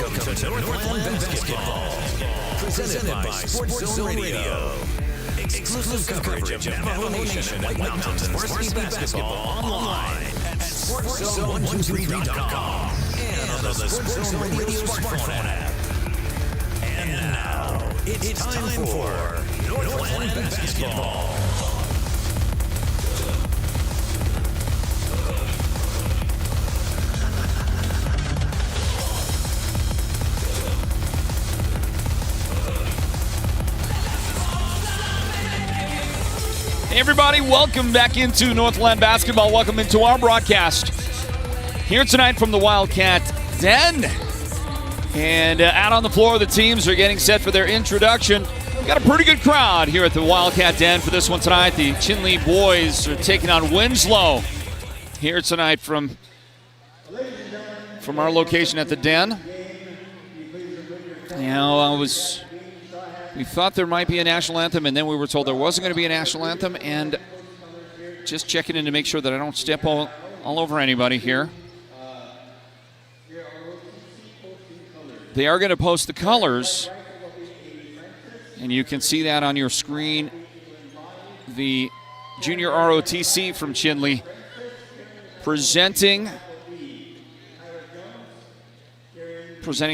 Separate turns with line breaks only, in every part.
Welcome to Northland Basketball. Presented by Sports Zone Radio. Exclusive coverage of Navajo Nation and White Mountains varsity basketball online at SportsZone123.com and on the Sports Zone Radio smartphone app. And now, it's time for Northland Basketball.
Hey everybody, welcome back into Northland Basketball. Welcome into our broadcast here tonight from the Wildcat Den. And out on the floor, the teams are getting set for their introduction. We got a pretty good crowd here at the Wildcat Den for this one tonight. The Chinle boys are taking on Winslow here tonight from our location at the Den. We thought there might be a national anthem, and then we were told there wasn't going to be a national anthem, and just checking in to make sure that I don't step all over anybody here. They are going to post the colors, and you can see that on your screen. The junior ROTC from Chinle presenting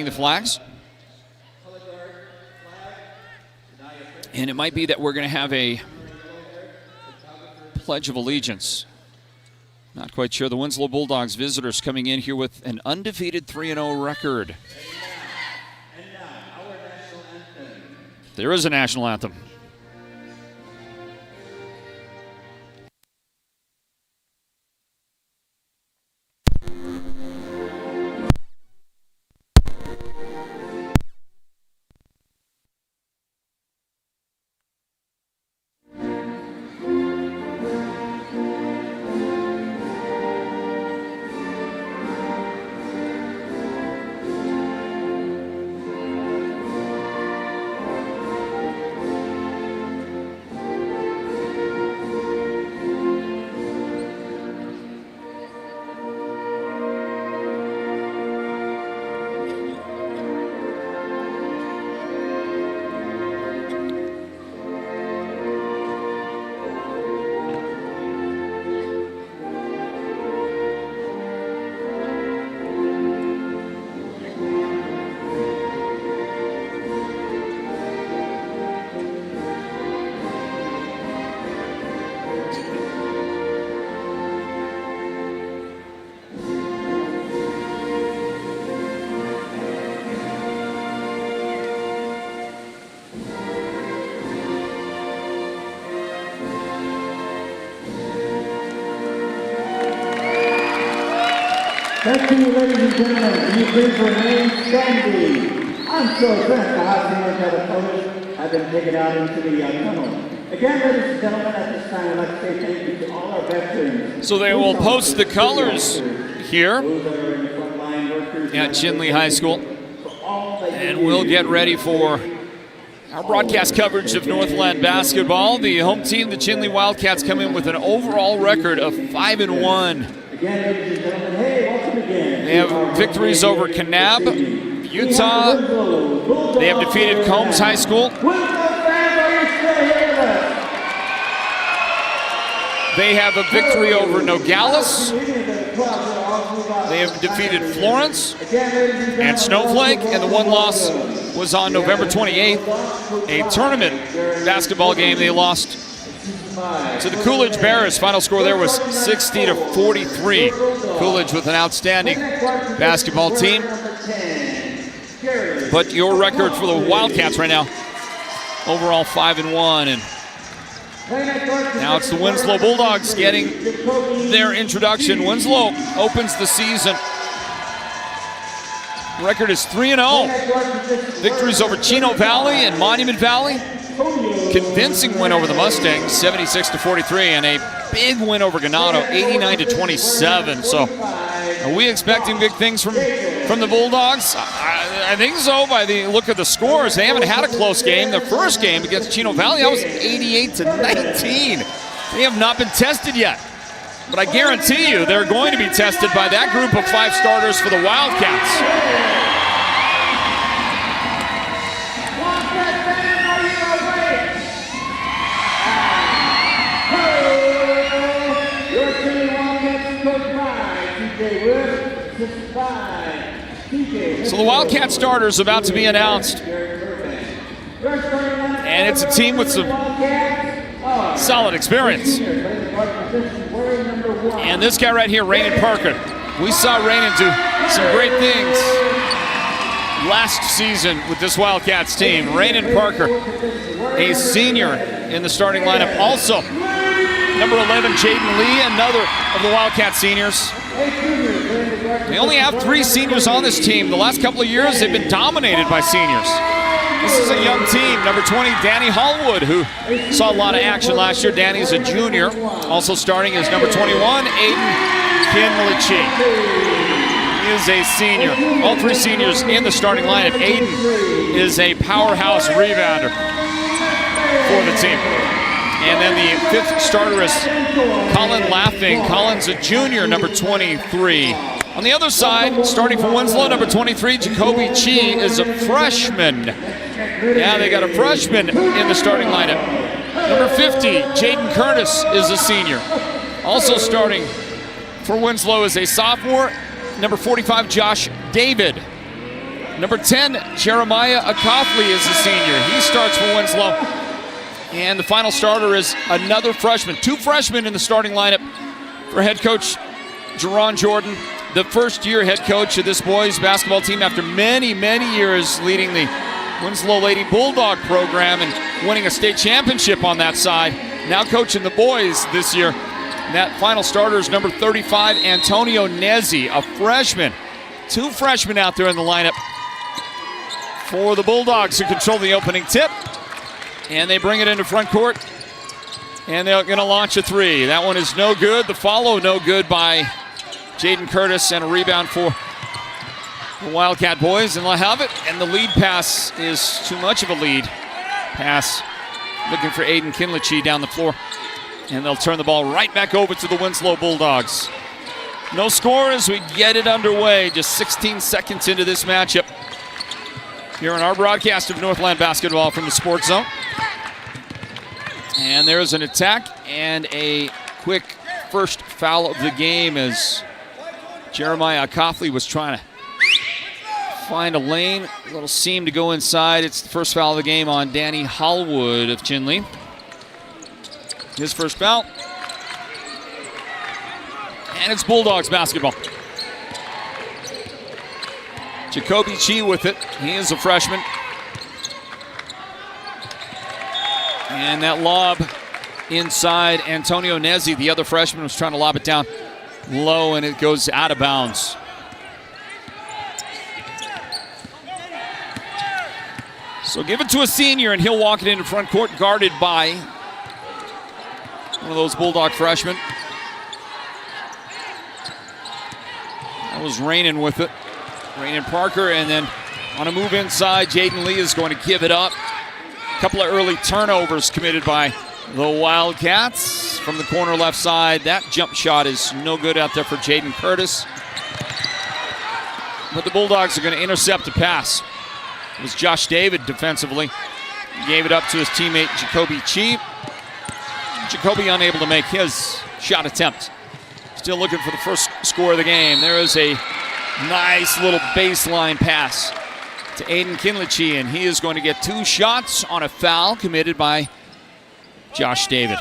the flags. And it might be that we're going to have a Pledge of Allegiance. Not quite sure. The Winslow Bulldogs visitors coming in here with an undefeated 3-0 record. There is a national anthem.
Thank you, ladies and gentlemen. Can you please remain standing? I'm so glad the hot seniors and the coaches have been taken out into the tunnel. Again, ladies and gentlemen, at this time, I'd like to say thank you to all our veterans.
So they will post the colors here at Chinle High School. And we'll get ready for our broadcast coverage of Northland Basketball. The home team, the Chinle Wildcats, come in with an overall record of 5-1. They have victories over Kanab, Utah. They have defeated Combs High School. They have a victory over Nogales. They have defeated Florence and Snowflake, and the one loss was on November 28th, a tournament basketball game. They lost to the Coolidge Bears. Final score there was 60-43. Coolidge with an outstanding basketball team. But your record for the Wildcats right now, overall 5-1. And now it's the Winslow Bulldogs getting their introduction. Winslow opens the season. Record is 3-0. Victories over Chino Valley and Monument Valley. Convincing win over the Mustangs, 76-43, and a big win over Ganado, 89-27. So, are we expecting big things from the Bulldogs? I think so by the look of the scores. They haven't had a close game. Their first game against Chino Valley, that was 88-19. They have not been tested yet. But I guarantee you they're going to be tested by that group of 5 starters for the Wildcats. So the Wildcat starters about to be announced. And it's a team with some solid experience. And this guy right here, Rainen Parker. We saw Rainen do some great things last season with this Wildcats team. Rainen Parker, a senior in the starting lineup. Also, number 11, Jaden Lee, another of the Wildcat seniors. They only have 3 seniors on this team. The last couple of years, they've been dominated by seniors. This is a young team. Number 20, Danny Hallwood, who saw a lot of action last year. Danny's a junior. Also starting is number 21, Aiden Kinlichi. He is a senior. All 3 seniors in the starting lineup. Aiden is a powerhouse rebounder for the team. And then the 5th starter is Colin Laughing. Colin's a junior, number 23. On the other side, starting for Winslow, number 23, Jacoby Chi is a freshman. Yeah, they got a freshman in the starting lineup. Number 50, Jaden Curtis is a senior. Also starting for Winslow is a sophomore, number 45, Josh David. Number 10, Jeremiah Akofley is a senior. He starts for Winslow. And the final starter is another freshman. 2 freshmen in the starting lineup for head coach Jerron Jordan, the first-year head coach of this boys basketball team after many, many years leading the Winslow Lady Bulldog program and winning a state championship on that side. Now coaching the boys this year. And that final starter is number 35, Antonio Nezzi, a freshman. 2 freshmen out there in the lineup for the Bulldogs who control the opening tip. And they bring it into front court. And they're going to launch a 3. That one is no good. The follow no good by Jaden Curtis, and a rebound for the Wildcat boys. And they'll have it. And the lead pass is too much of a lead pass. Looking for Aiden Kinlichi down the floor. And they'll turn the ball right back over to the Winslow Bulldogs. No score as we get it underway. Just 16 seconds into this matchup here in our broadcast of Northland Basketball from the Sports Zone. And there's an attack and a quick first foul of the game as Jeremiah Akofley was trying to find a lane, a little seam to go inside. It's the first foul of the game on Danny Hallwood of Chinle. His first foul. And it's Bulldogs basketball. Jacoby Chi with it. He is a freshman. And that lob inside. Antonio Nezzi, the other freshman, was trying to lob it down low, and it goes out of bounds. So give it to a senior, and he'll walk it into front court, guarded by one of those Bulldog freshmen. That was Rainen with it. Rainen Parker, and then on a move inside, Jaden Lee is going to give it up. A couple of early turnovers committed by the Wildcats from the corner left side. That jump shot is no good out there for Jaden Curtis. But the Bulldogs are going to intercept the pass. It was Josh David defensively. He gave it up to his teammate Jacoby Chi. Jacoby unable to make his shot attempt. Still looking for the first score of the game. There is a nice little baseline pass to Aiden Kinlichi, and he is going to get 2 shots on a foul committed by Josh David.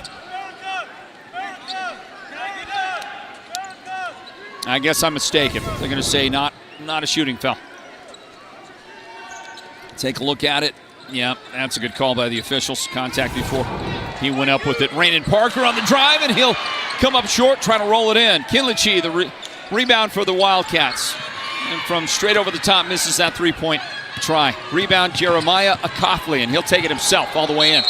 I guess I'm mistaken. They're going to say not a shooting foul. Take a look at it. Yeah, that's a good call by the officials. Contact before he went up with it. Rainen Parker on the drive, and he'll come up short, trying to roll it in. Kinlichi, the rebound for the Wildcats. And from straight over the top, misses that 3-point try. Rebound, Jeremiah Akofley, and he'll take it himself all the way in.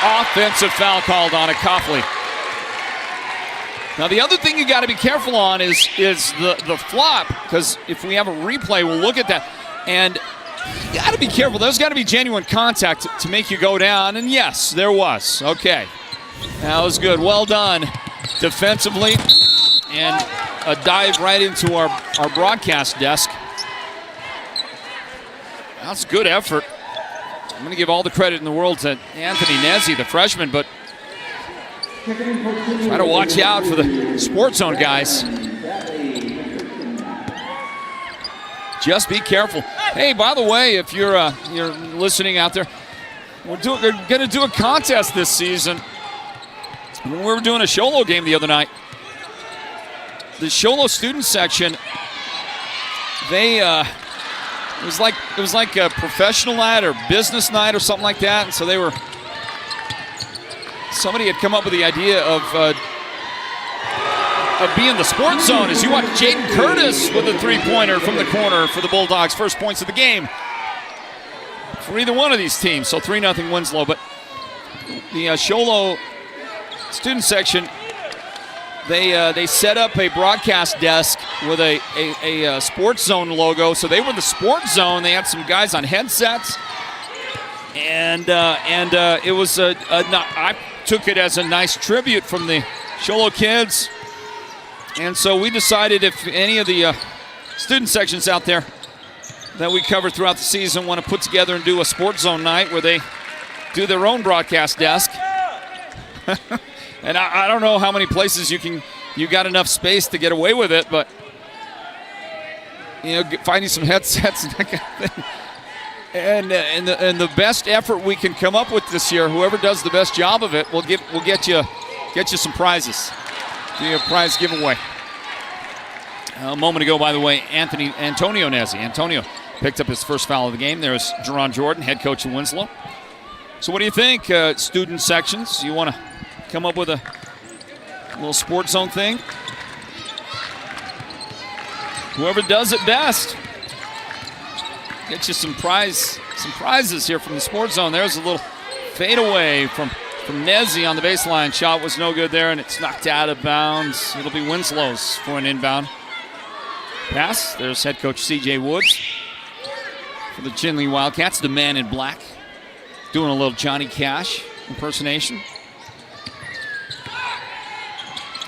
Offensive foul called on Akofley. Now, the other thing you got to be careful on is the flop, because if we have a replay, we'll look at that. And you got to be careful. There's got to be genuine contact to make you go down. And yes, there was. Okay. That was good. Well done defensively. And a dive right into our broadcast desk. That's good effort. I'm going to give all the credit in the world to Anthony Nezzi, the freshman, but Try to watch out for the Sports Zone guys. Just be careful. Hey, by the way, if you're listening out there, we're going to do a contest this season. When we were doing a Sholo game the other night, the Sholo student section, it was like a professional night or business night or something like that, and so somebody had come up with the idea of being the Sports Zone as you watch Jaden Curtis with a three-pointer from the corner for the Bulldogs, first points of the game for either one of these teams. So 3-0 Winslow, but the Sholo student section, they set up a broadcast desk with a Sports Zone logo. So they were the Sports Zone. They had some guys on headsets, and it was I took it as a nice tribute from the Sholo kids. And so we decided if any of the student sections out there that we cover throughout the season want to put together and do a Sports Zone night where they do their own broadcast desk. And I don't know how many places you got enough space to get away with it, but finding some headsets and that kind of thing. And the best effort we can come up with this year, whoever does the best job of it, we'll get you some prizes. Do a prize giveaway. A moment ago, by the way, Antonio Nezzi. Antonio picked up his first foul of the game. There's Jerron Jordan, head coach of Winslow. So what do you think, student sections? You want to come up with a little Sports Zone thing? Whoever does it best. Get you some prizes here from the Sports Zone. There's a little fadeaway from Nezzi on the baseline. Shot was no good there, and it's knocked out of bounds. It'll be Winslow's for an inbound pass. There's head coach C.J. Woods for the Chinle Wildcats, the man in black, doing a little Johnny Cash impersonation.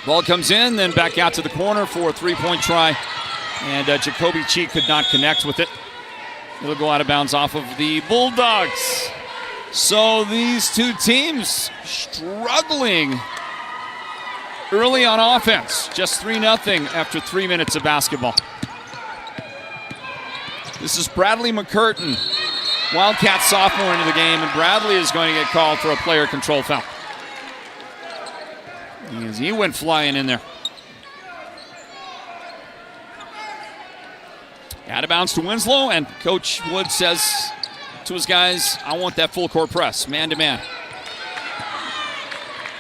Ball comes in, then back out to the corner for a three-point try, and Jacoby Cheek could not connect with it. It'll go out of bounds off of the Bulldogs. So these two teams struggling early on offense. Just 3-0 after 3 minutes of basketball. This is Bradley McCurtain, Wildcat sophomore, into the game, and Bradley is going to get called for a player control foul. He went flying in there. Out of bounds to Winslow, and Coach Wood says to his guys, I want that full court press, man to man.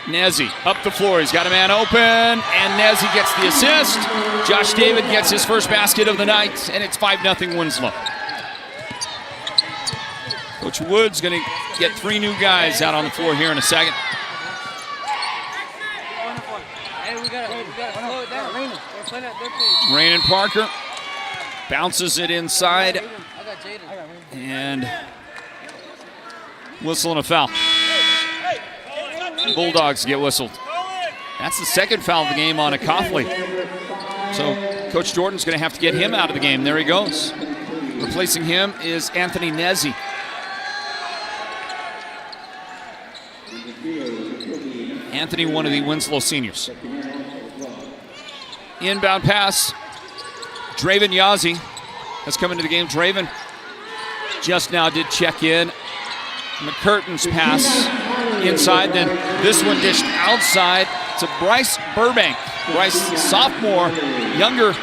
Nezzi up the floor. He's got a man open, and Nezzi gets the assist. Josh David gets his first basket of the night, and it's 5-0 Winslow. Coach Wood's going to get 3 new guys out on the floor here in a second. Rainen Parker bounces it inside, and whistling a foul. Bulldogs get whistled. That's the second foul of the game on a Coughley. So Coach Jordan's going to have to get him out of the game. There he goes. Replacing him is Anthony Nezzi. Anthony, one of the Winslow seniors. Inbound pass. Draven Yazzie has come into the game. Draven just now did check in. McCurtain's pass inside, then this one dished outside to Bryce Burbank. Bryce, sophomore, younger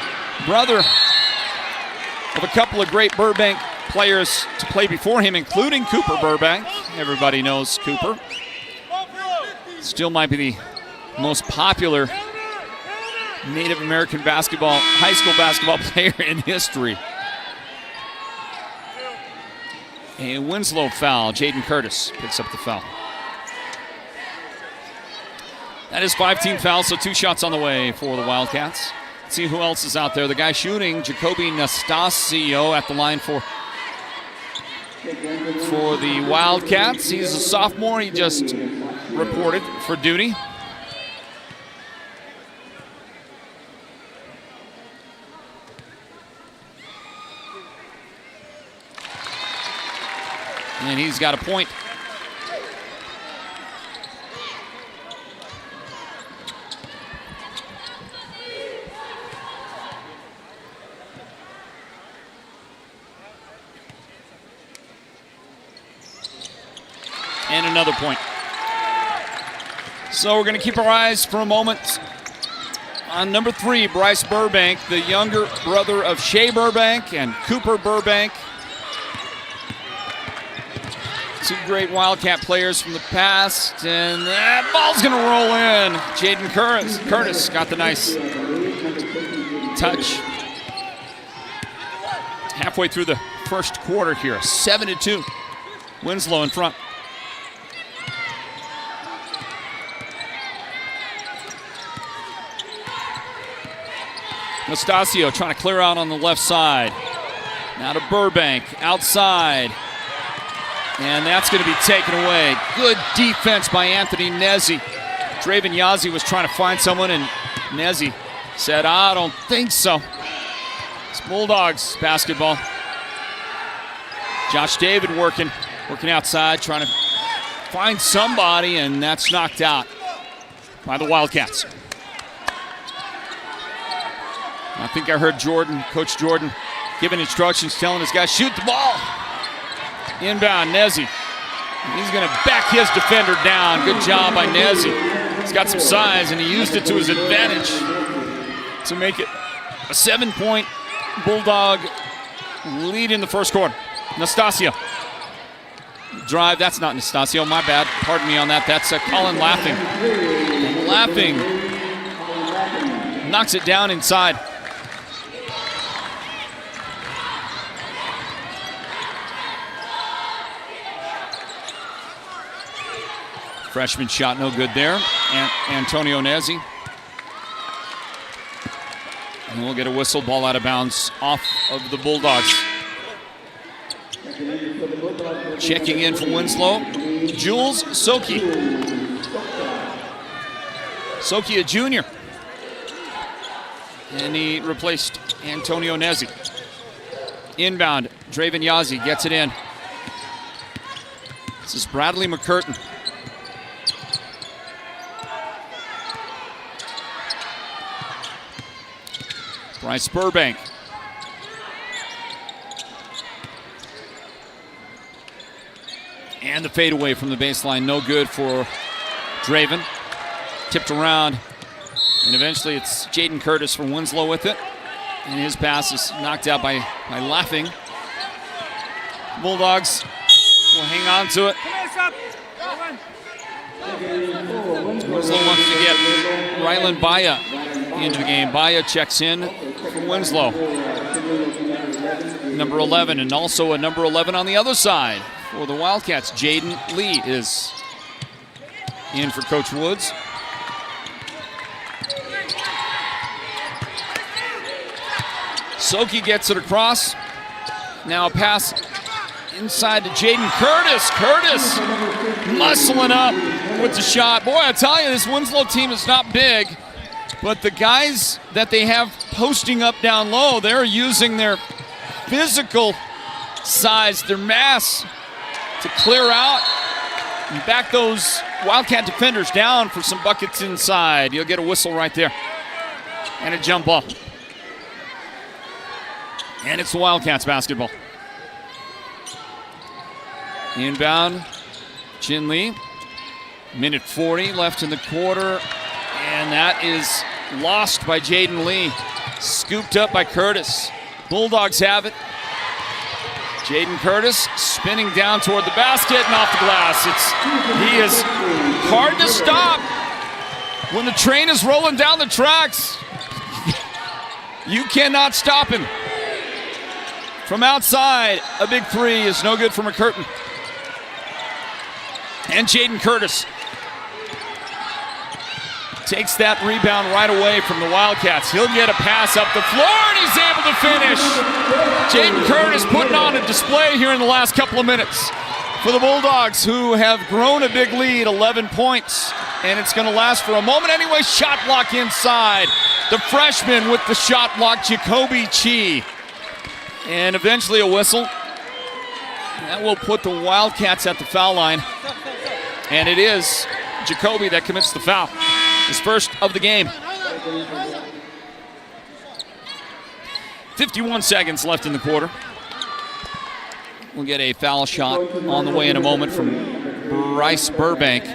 brother of a couple of great Burbank players to play before him, including Cooper Burbank. Everybody knows Cooper. Still might be the most popular Native American basketball, high school basketball player in history. A Winslow foul. Jaden Curtis picks up the foul. That is 5-team fouls, so 2 shots on the way for the Wildcats. Let's see who else is out there. The guy shooting, Jacoby Nastasio, at the line for the Wildcats. He's a sophomore. He just reported for duty. And he's got a point. And another point. So we're going to keep our eyes for a moment on number 3, Bryce Burbank, the younger brother of Shea Burbank and Cooper Burbank. 2 great Wildcat players from the past, and that ball's going to roll in. Jaden Curtis got the nice touch. Halfway through the first quarter here, 7-2. Winslow in front. Nastasio trying to clear out on the left side. Now to Burbank, outside. And that's going to be taken away. Good defense by Anthony Nezzi. Draven Yazzie was trying to find someone, and Nezzi said, I don't think so. It's Bulldogs basketball. Josh David working outside, trying to find somebody, and that's knocked out by the Wildcats. I think I heard Coach Jordan, giving instructions, telling his guys, shoot the ball. Inbound, Nezzi. He's going to back his defender down. Good job by Nezzi. He's got some size, and he used it to his advantage to make it a 7-point Bulldog lead in the first quarter. Nastasio. Drive, that's not Nastasio, my bad. Pardon me on that. That's Colin Laughing. Laughing knocks it down inside. Freshman shot no good there. Antonio Nezzi. And we'll get a whistle, ball out of bounds off of the Bulldogs. Checking in for Winslow, Jules Soki. Soki, a junior. And he replaced Antonio Nezzi. Inbound, Draven Yazzie gets it in. This is Bradley McCurtain. Bryce Burbank. And the fadeaway from the baseline, no good for Draven. Tipped around, and eventually it's Jaden Curtis from Winslow with it. And his pass is knocked out by Laughing. Bulldogs will hang on to it. Winslow wants to get Rylan Baya into the game. Baya checks in for Winslow. Number 11, and also a number 11 on the other side for the Wildcats. Jaden Lee is in for Coach Woods. Soki gets it across. Now a pass inside to Jaden Curtis. Curtis muscling up with the shot. Boy, I tell you, this Winslow team is not big, but the guys that they have posting up down low, they're using their physical size, their mass, to clear out and back those Wildcat defenders down for some buckets inside. You'll get a whistle right there. And a jump ball. And it's the Wildcats basketball. Inbound, Chinle. Minute 40 left in the quarter. And that is lost by Jaden Lee. Scooped up by Curtis. Bulldogs have it. Jaden Curtis spinning down toward the basket and off the glass. He is hard to stop when the train is rolling down the tracks. You cannot stop him. From outside, a big three is no good for McCurtain. And Jaden Curtis takes that rebound right away from the Wildcats. He'll get a pass up the floor, and he's able to finish. Jaden Curtis putting on a display here in the last couple of minutes for the Bulldogs, who have grown a big lead, 11 points. And it's going to last for a moment anyway. Shot block inside. The freshman with the shot block, Jacoby Chi. And eventually a whistle. That will put the Wildcats at the foul line. And it is Jacoby that commits the foul. His first of the game. 51 seconds left in the quarter. We'll get a foul shot on the way in a moment from Bryce Burbank.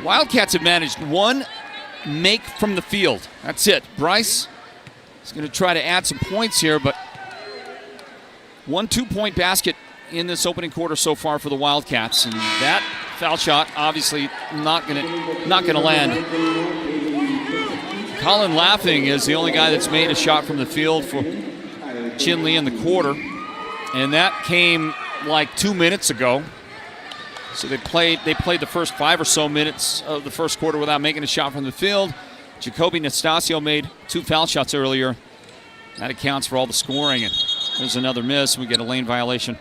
Wildcats have managed one make from the field. That's it. Bryce is going to try to add some points here, but 1 2-point basket in this opening quarter so far for the Wildcats, and that foul shot obviously not going to land. Colin Laughing is the only guy that's made a shot from the field for Chinle in the quarter, and that came like 2 minutes ago. So they played the first 5 or so minutes of the first quarter without making a shot from the field. Jacoby Nastasio made 2 foul shots earlier. That accounts for all the scoring. And there's another miss. We get a lane violation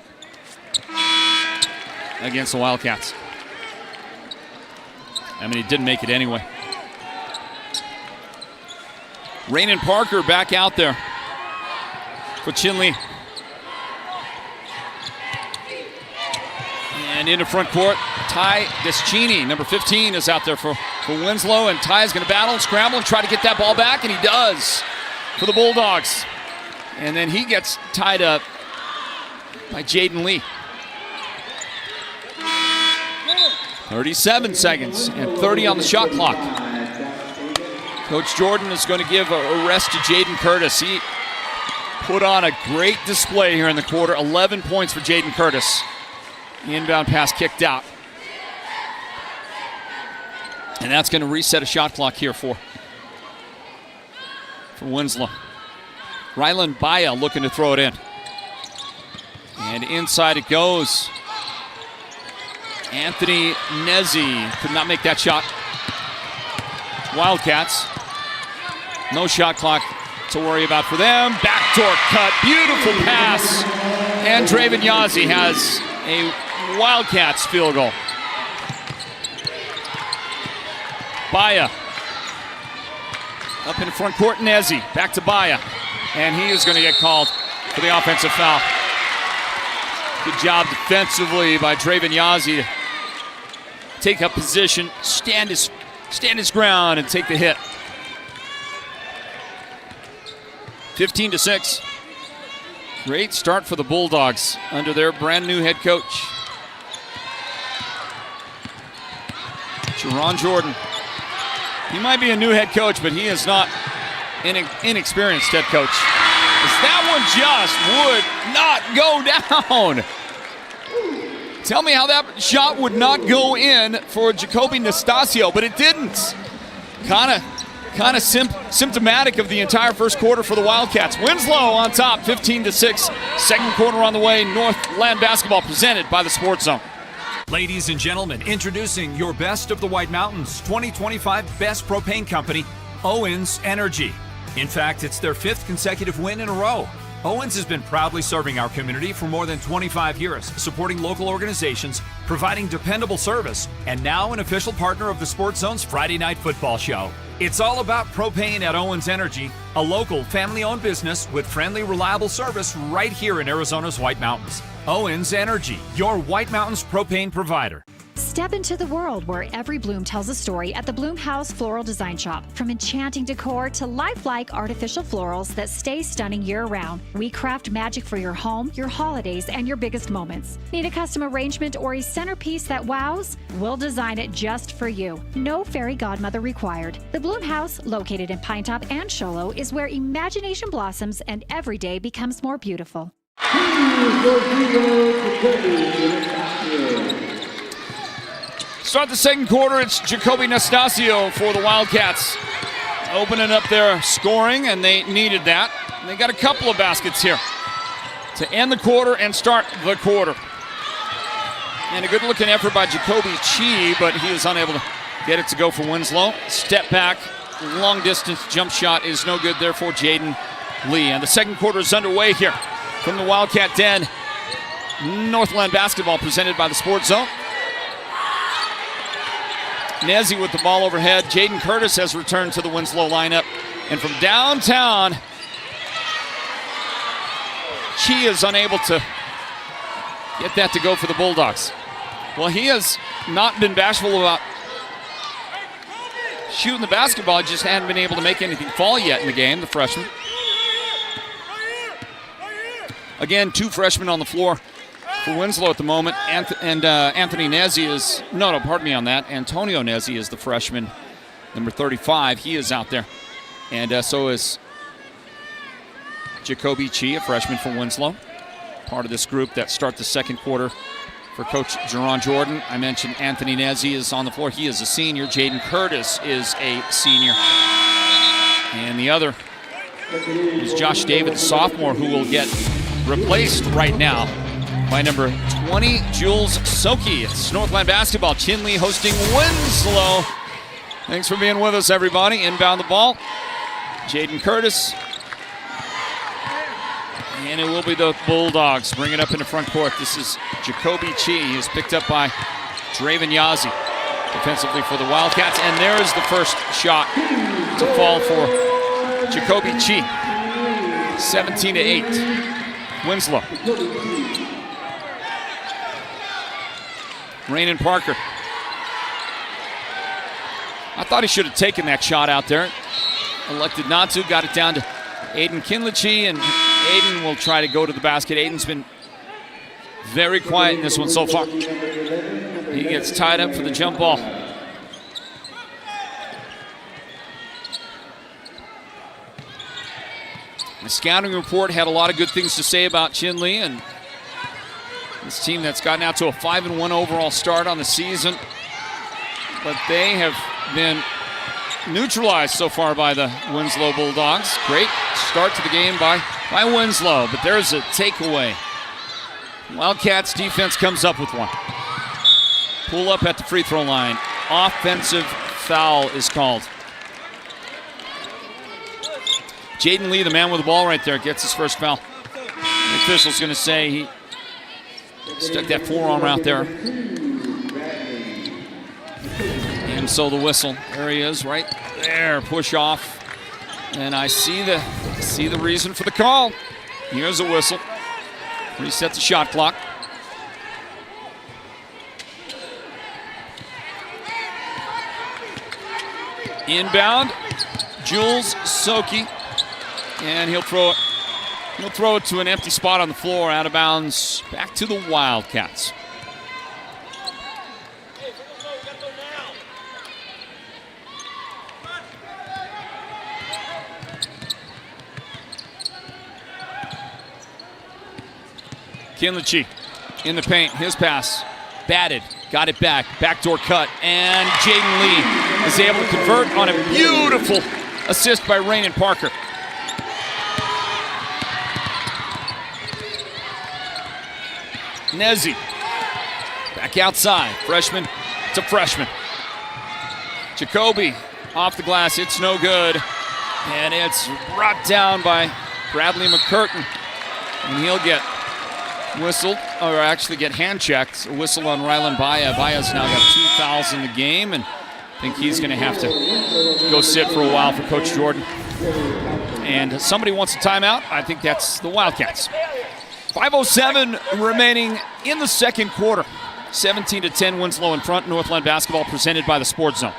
against the Wildcats. I mean, he didn't make it anyway. Raynon Parker back out there for Chinle. And into front court, Ty Deschini, number 15, is out there for Winslow. And Ty is going to battle and scramble and try to get that ball back, and he does for the Bulldogs. And then he gets tied up by Jaden Lee. 37 seconds and 30 on the shot clock. Coach Jordan is going to give a rest to Jaden Curtis. He put on a great display here in the quarter. 11 points for Jaden Curtis. The inbound pass kicked out. And that's going to reset a shot clock here for Winslow. Rylan Baya looking to throw it in. And inside it goes. Anthony Nezzi could not make that shot. Wildcats, no shot clock to worry about for them. Backdoor cut, beautiful pass. And Draven Yazzie has a Wildcats field goal. Baya up in front court, Nezzi back to Baya. And he is going to get called for the offensive foul. Good job defensively by Draven Yazzie to take up position, stand his ground, and take the hit. 15-6. Great start for the Bulldogs under their brand new head coach, Jerron Jordan. He might be a new head coach, but he is not an inexperienced head coach. That one just would not go down. Tell me how that shot would not go in for Jacoby Nastasio, but it didn't. Kind of symptomatic of the entire first quarter for the Wildcats. Winslow on top, 15-6. Second quarter on the way. Northland Basketball presented by the Sports Zone.
Ladies and gentlemen, introducing your best of the White Mountains 2025 Best Propane Company, Owens Energy. In fact, it's their 5th consecutive win in a row. Owens has been proudly serving our community for more than 25 years, supporting local organizations, providing dependable service, and now an official partner of the Sports Zone's Friday Night Football show. It's all about propane at Owens Energy, a local family-owned business with friendly, reliable service right here in Arizona's White Mountains. Owens Energy, your White Mountains propane provider.
Step into the world where every bloom tells a story at the Bloom House Floral Design Shop. From enchanting decor to lifelike artificial florals that stay stunning year-round, we craft magic for your home, your holidays, and your biggest moments. Need a custom arrangement or a centerpiece that wows? We'll design it just for you. No fairy godmother required. The Bloom House, located in Pinetop and Sholo, is where imagination blossoms and every day becomes more beautiful.
Start the second quarter, it's Jacoby Nastasio for the Wildcats. Opening up their scoring, and they needed that. And they got a couple of baskets here to end the quarter and start the quarter. And a good-looking effort by Jacoby Chi, but he is unable to get it to go for Winslow. Step back, long-distance jump shot is no good there for Jaden Lee. And the second quarter is underway here from the Wildcat Den. Northland Basketball presented by the Sports Zone. Nezzi with the ball overhead. Jaden Curtis has returned to the Winslow lineup. And from downtown, Chi is unable to get that to go for the Bulldogs. Well, he has not been bashful about shooting the basketball, just hadn't been able to make anything fall yet in the game, the freshman. Again, 2 freshmen on the floor for Winslow at the moment. Anthony Nezzi is, pardon me on that. Antonio Nezzi is the freshman, number 35. He is out there. And so is Jacoby Chi, a freshman from Winslow. Part of this group that start the second quarter for Coach Jerron Jordan. I mentioned Anthony Nezzi is on the floor. He is a senior. Jaden Curtis is a senior. And the other is Josh David, the sophomore, who will get replaced right now by number 20, Jules Soki. It's Northland Basketball. Chinle hosting Winslow. Thanks for being with us, everybody. Inbound the ball. Jaden Curtis. And it will be the Bulldogs bring it up in the front court. This is Jacoby Chi. He is picked up by Draven Yazzie defensively for the Wildcats. And there is the first shot to fall for Jacoby Chi. 17-8. Winslow. Rainin Parker. I thought he should have taken that shot out there. Elected not to. Got it down to Aiden Kinlichi, and Aiden will try to go to the basket. Aiden's been very quiet in this one so far. He gets tied up for the jump ball. The scouting report had a lot of good things to say about Chinle and this team that's gotten out to a 5-1 overall start on the season. But they have been neutralized so far by the Winslow Bulldogs. Great start to the game by Winslow, but there's a takeaway. Wildcats defense comes up with one. Pull up at the free throw line. Offensive foul is called. Jaden Lee, the man with the ball right there, gets his first foul. The official's going to say he stuck that forearm out there. And so the whistle. There he is, right there. Push off. And I see the reason for the call. Here's a whistle. Reset the shot clock. Inbound, Jules Soki. And he'll throw it to an empty spot on the floor, out of bounds, back to the Wildcats. Kinlichi in the paint, his pass, batted, got it back, backdoor cut, and Jaden Lee is able to convert on a beautiful assist by Rainin Parker. Nezzi back outside, freshman to freshman. Jacoby off the glass, it's no good, and it's brought down by Bradley McCurtain, and he'll get whistled, or actually get hand checked. A whistle on Rylan Baya. Baya's now got 2 fouls in the game, and I think he's going to have to go sit for a while for Coach Jordan. And somebody wants a timeout. I think that's the Wildcats. 5:07 remaining in the second quarter. 17-10 Winslow in front. Northland Basketball presented by the Sports Zone.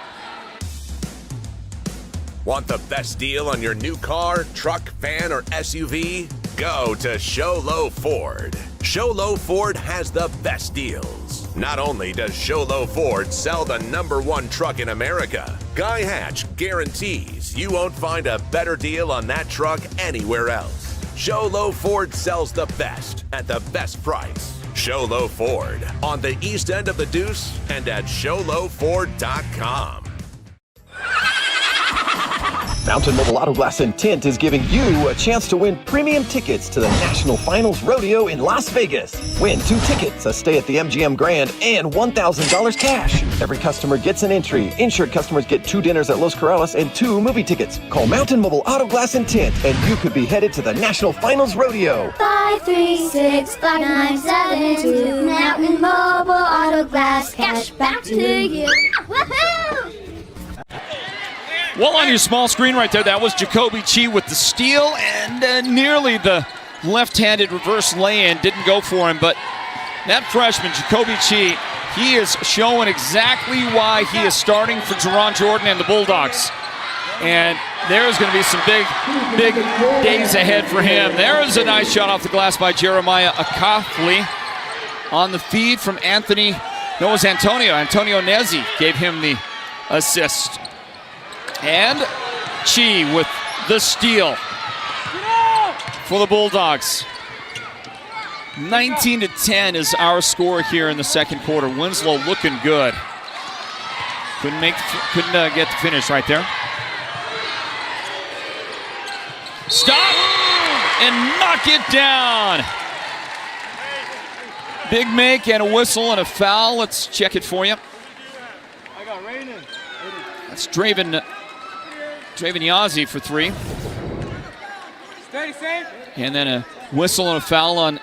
Want the best deal on your new car, truck, van, or SUV? Go to Show Low Ford. Show Low Ford has the best deals. Not only does Show Low Ford sell the #1 truck in America, Guy Hatch guarantees you won't find a better deal on that truck anywhere else. Show Low Ford sells the best at the best price. Show Low Ford on the east end of the Deuce and at ShowLowFord.com.
Mountain Mobile Auto Glass and Tint is giving you a chance to win premium tickets to the National Finals Rodeo in Las Vegas. Win 2 tickets, a stay at the MGM Grand, and $1,000 cash. Every customer gets an entry. Insured customers get 2 dinners at Los Corrales and 2 movie tickets. Call Mountain Mobile Auto Glass and Tint, and you could be headed to the National Finals Rodeo.
5365972 Mountain Mobile Auto Glass, cash back to you. Woohoo!
Well, on your small screen right there, that was Jacoby Chi with the steal, and nearly the left-handed reverse lay-in didn't go for him, but that freshman, Jacoby Chi, he is showing exactly why he is starting for Jerron Jordan and the Bulldogs. And there's going to be some big days ahead for him. There is a nice shot off the glass by Jeremiah Akafli. on the feed from Anthony. No, it was Antonio. Antonio Nezzi gave him the assist. And Chi with the steal for the Bulldogs. 19-10 is our score here in the second quarter. Winslow looking good. Couldn't get the finish right there. Stop and knock it down. Big make and a whistle and a foul. Let's check it for you. That's Draven Yazzie for 3. And then a whistle and a foul on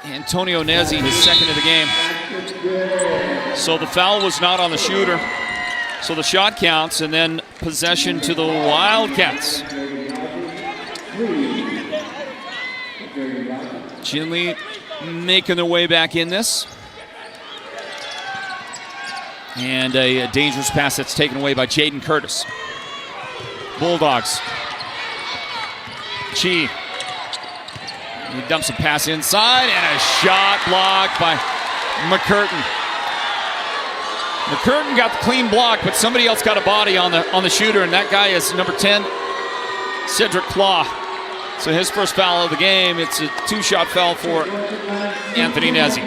Antonio Nezzi, his second of the game. So the foul was not on the shooter. So the shot counts, and then possession to the Wildcats. Chinle making their way back in this. And a dangerous pass that's taken away by Jaden Curtis. Bulldogs. Chi. He dumps a pass inside and a shot blocked by McCurtain. McCurtain got the clean block, but somebody else got a body on the shooter, and that guy is number 10, Cedric Claw. So his first foul of the game. It's a 2-shot foul for Anthony Nezzi.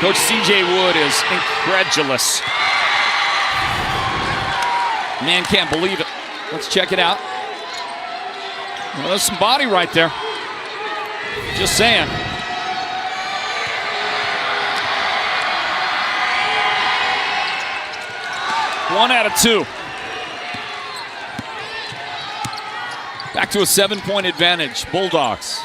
Coach C.J. Wood is incredulous. Man can't believe it. Let's check it out. Well, there's some body right there. Just saying. One out of 2. Back to a 7-point advantage, Bulldogs.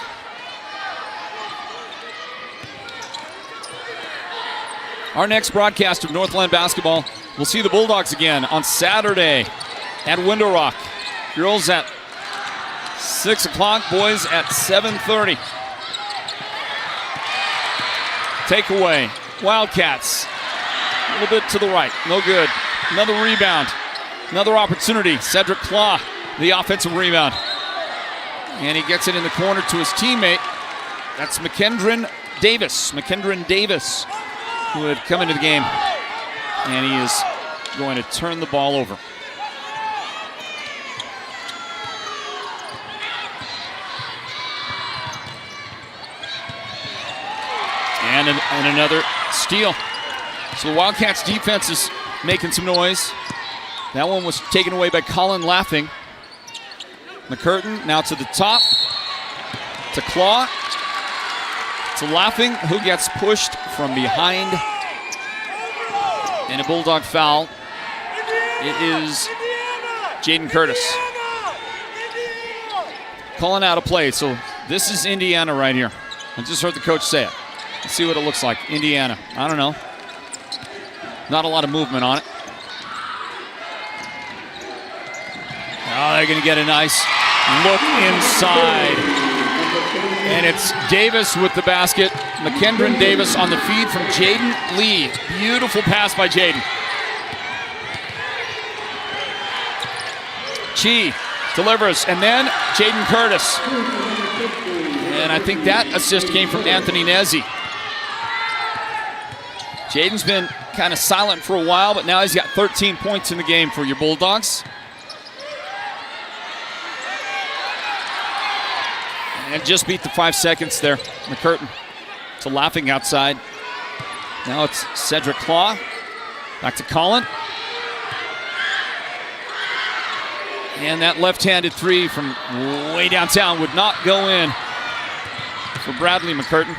Our next broadcast of Northland Basketball, we'll see the Bulldogs again on Saturday at Window Rock. Girls at 6 o'clock, boys at 7:30. Takeaway, Wildcats. A little bit to the right, no good. Another rebound, another opportunity. Cedric Claw, the offensive rebound. And he gets it in the corner to his teammate. That's McKendron Davis. McKendron Davis, who had come into the game. And he is going to turn the ball over. And another steal. So the Wildcats defense is making some noise. That one was taken away by Colin Laughing. McCurtain now to the top. To Claw. To Laughing, who gets pushed from behind. And a Bulldog foul. It is Jaden Curtis. Calling out a play. So this is Indiana right here. I just heard the coach say it. Let's see what it looks like. Indiana. I don't know. Not a lot of movement on it. Oh, they're going to get a nice look inside. And it's Davis with the basket. McKendron Davis on the feed from Jaden Lee. Beautiful pass by Jaden. Chi delivers, and then Jaden Curtis. And I think that assist came from Anthony Nezzi. Jaden's been kind of silent for a while, but now he's got 13 points in the game for your Bulldogs. And just beat the 5 seconds there. McCurtain to Laughing outside. Now it's Cedric Claw. Back to Colin. And that left-handed 3 from way downtown would not go in for Bradley McCurtain.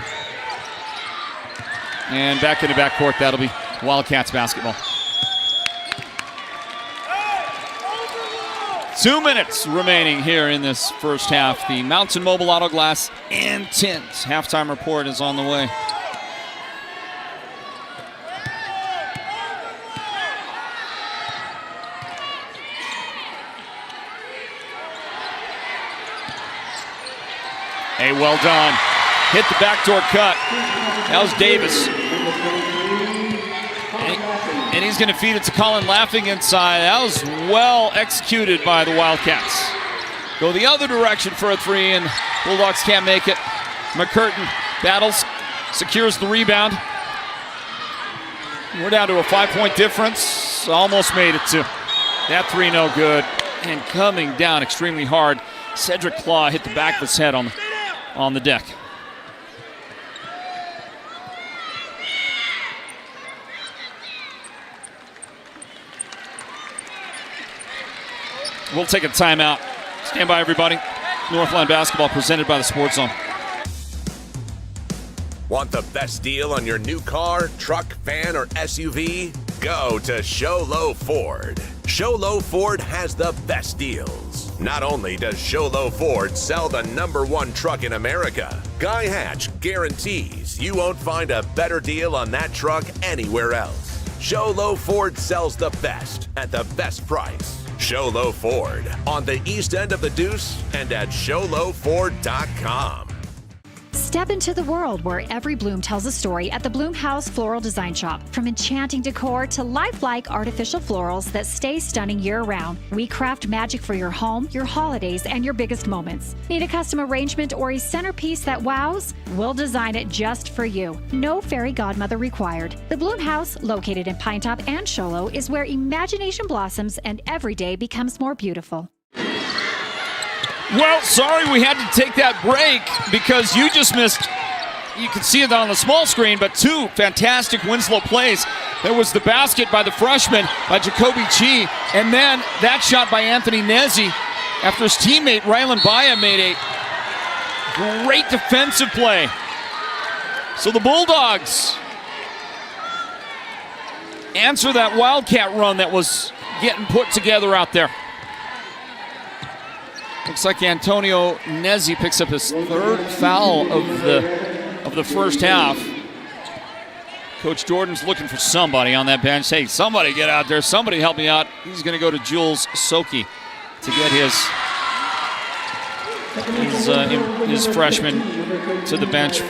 And back in the backcourt, that'll be Wildcats basketball. 2 minutes remaining here in this first half. The Mountain Mobile Auto Glass and Tint halftime report is on the way. Hey, well done. Hit the backdoor cut. That was Davis. And he's going to feed it to Colin Laughing inside. That was well executed by the Wildcats. Go the other direction for a 3, and Bulldogs can't make it. McCurtain battles, secures the rebound. We're down to a 5-point difference. Almost made it to that three, no good. And coming down extremely hard, Cedric Claw hit the back of his head on the deck. We'll take a timeout. Stand by, everybody. Northland Basketball presented by the Sports Zone.
Want the best deal on your new car, truck, van, or SUV? Go to Show Low Ford. Show Low Ford has the best deals. Not only does Show Low Ford sell the #1 truck in America, Guy Hatch guarantees you won't find a better deal on that truck anywhere else. Show Low Ford sells the best at the best price. Show Low Ford on the east end of the Deuce and at showlowford.com.
Step into the world where every bloom tells a story at the Bloom House Floral Design Shop. From enchanting decor to lifelike artificial florals that stay stunning year-round, we craft magic for your home, your holidays, and your biggest moments. Need a custom arrangement or a centerpiece that wows? We'll design it just for you. No fairy godmother required. The Bloom House, located in Pinetop and Show Low, is where imagination blossoms and every day becomes more beautiful.
Well, sorry we had to take that break because you just missed, you can see it on the small screen, but two fantastic Winslow plays. There was the basket by the freshman, by Jacoby Chi, and then that shot by Anthony Nezzi after his teammate Rylan Baya made a great defensive play. So the Bulldogs answer that Wildcat run that was getting put together out there. Looks like Antonio Nezzi picks up his third foul of the first half. Coach Jordan's looking for somebody on that bench. Hey, somebody get out there. Somebody help me out. He's going to go to Jules Soki to get his freshman to the bench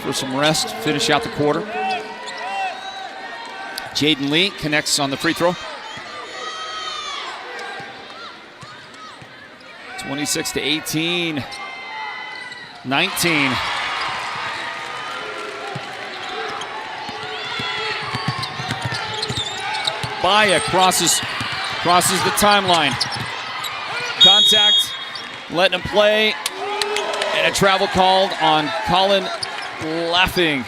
for some rest, finish out the quarter. Jaden Lee connects on the free throw. 26-18, 19. Baya crosses the timeline. Contact, letting him play, and a travel called on Colin Laughing.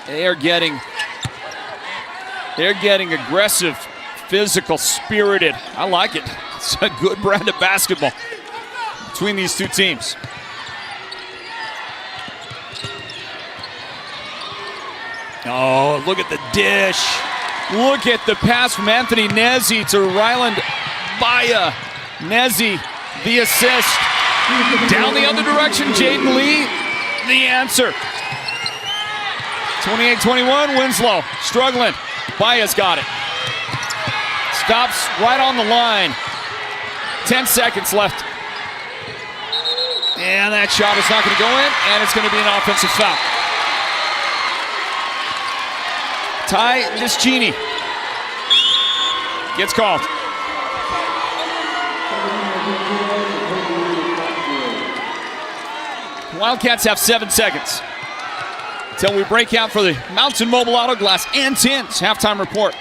They're getting aggressive, physical, spirited. I like it. It's a good brand of basketball between these two teams. Oh, look at the dish. Look at the pass from Anthony Nezzi to Ryland Baya. Nezzi, the assist. Down the other direction, Jaden Lee, the answer. 28-21, Winslow struggling. Baya's got it. Stops right on the line. 10 seconds left. And that shot is not going to go in, and it's going to be an offensive foul. Ty Nischini gets called. Wildcats have 7 seconds until we break out for the Mountain Mobile Auto Glass and Tints halftime report.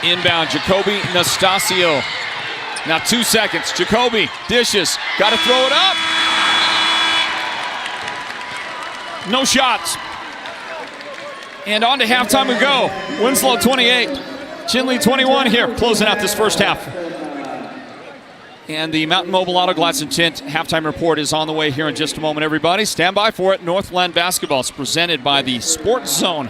Inbound, Jacoby Nastasio. Now 2 seconds. Jacoby dishes. Got to throw it up. No shots. And on to halftime we go. Winslow 28. Chinle 21 here, closing out this first half. And the Mountain Mobile Auto Glass and Tint halftime report is on the way here in just a moment, everybody. Stand by for it. Northland Basketball is presented by the Sports Zone.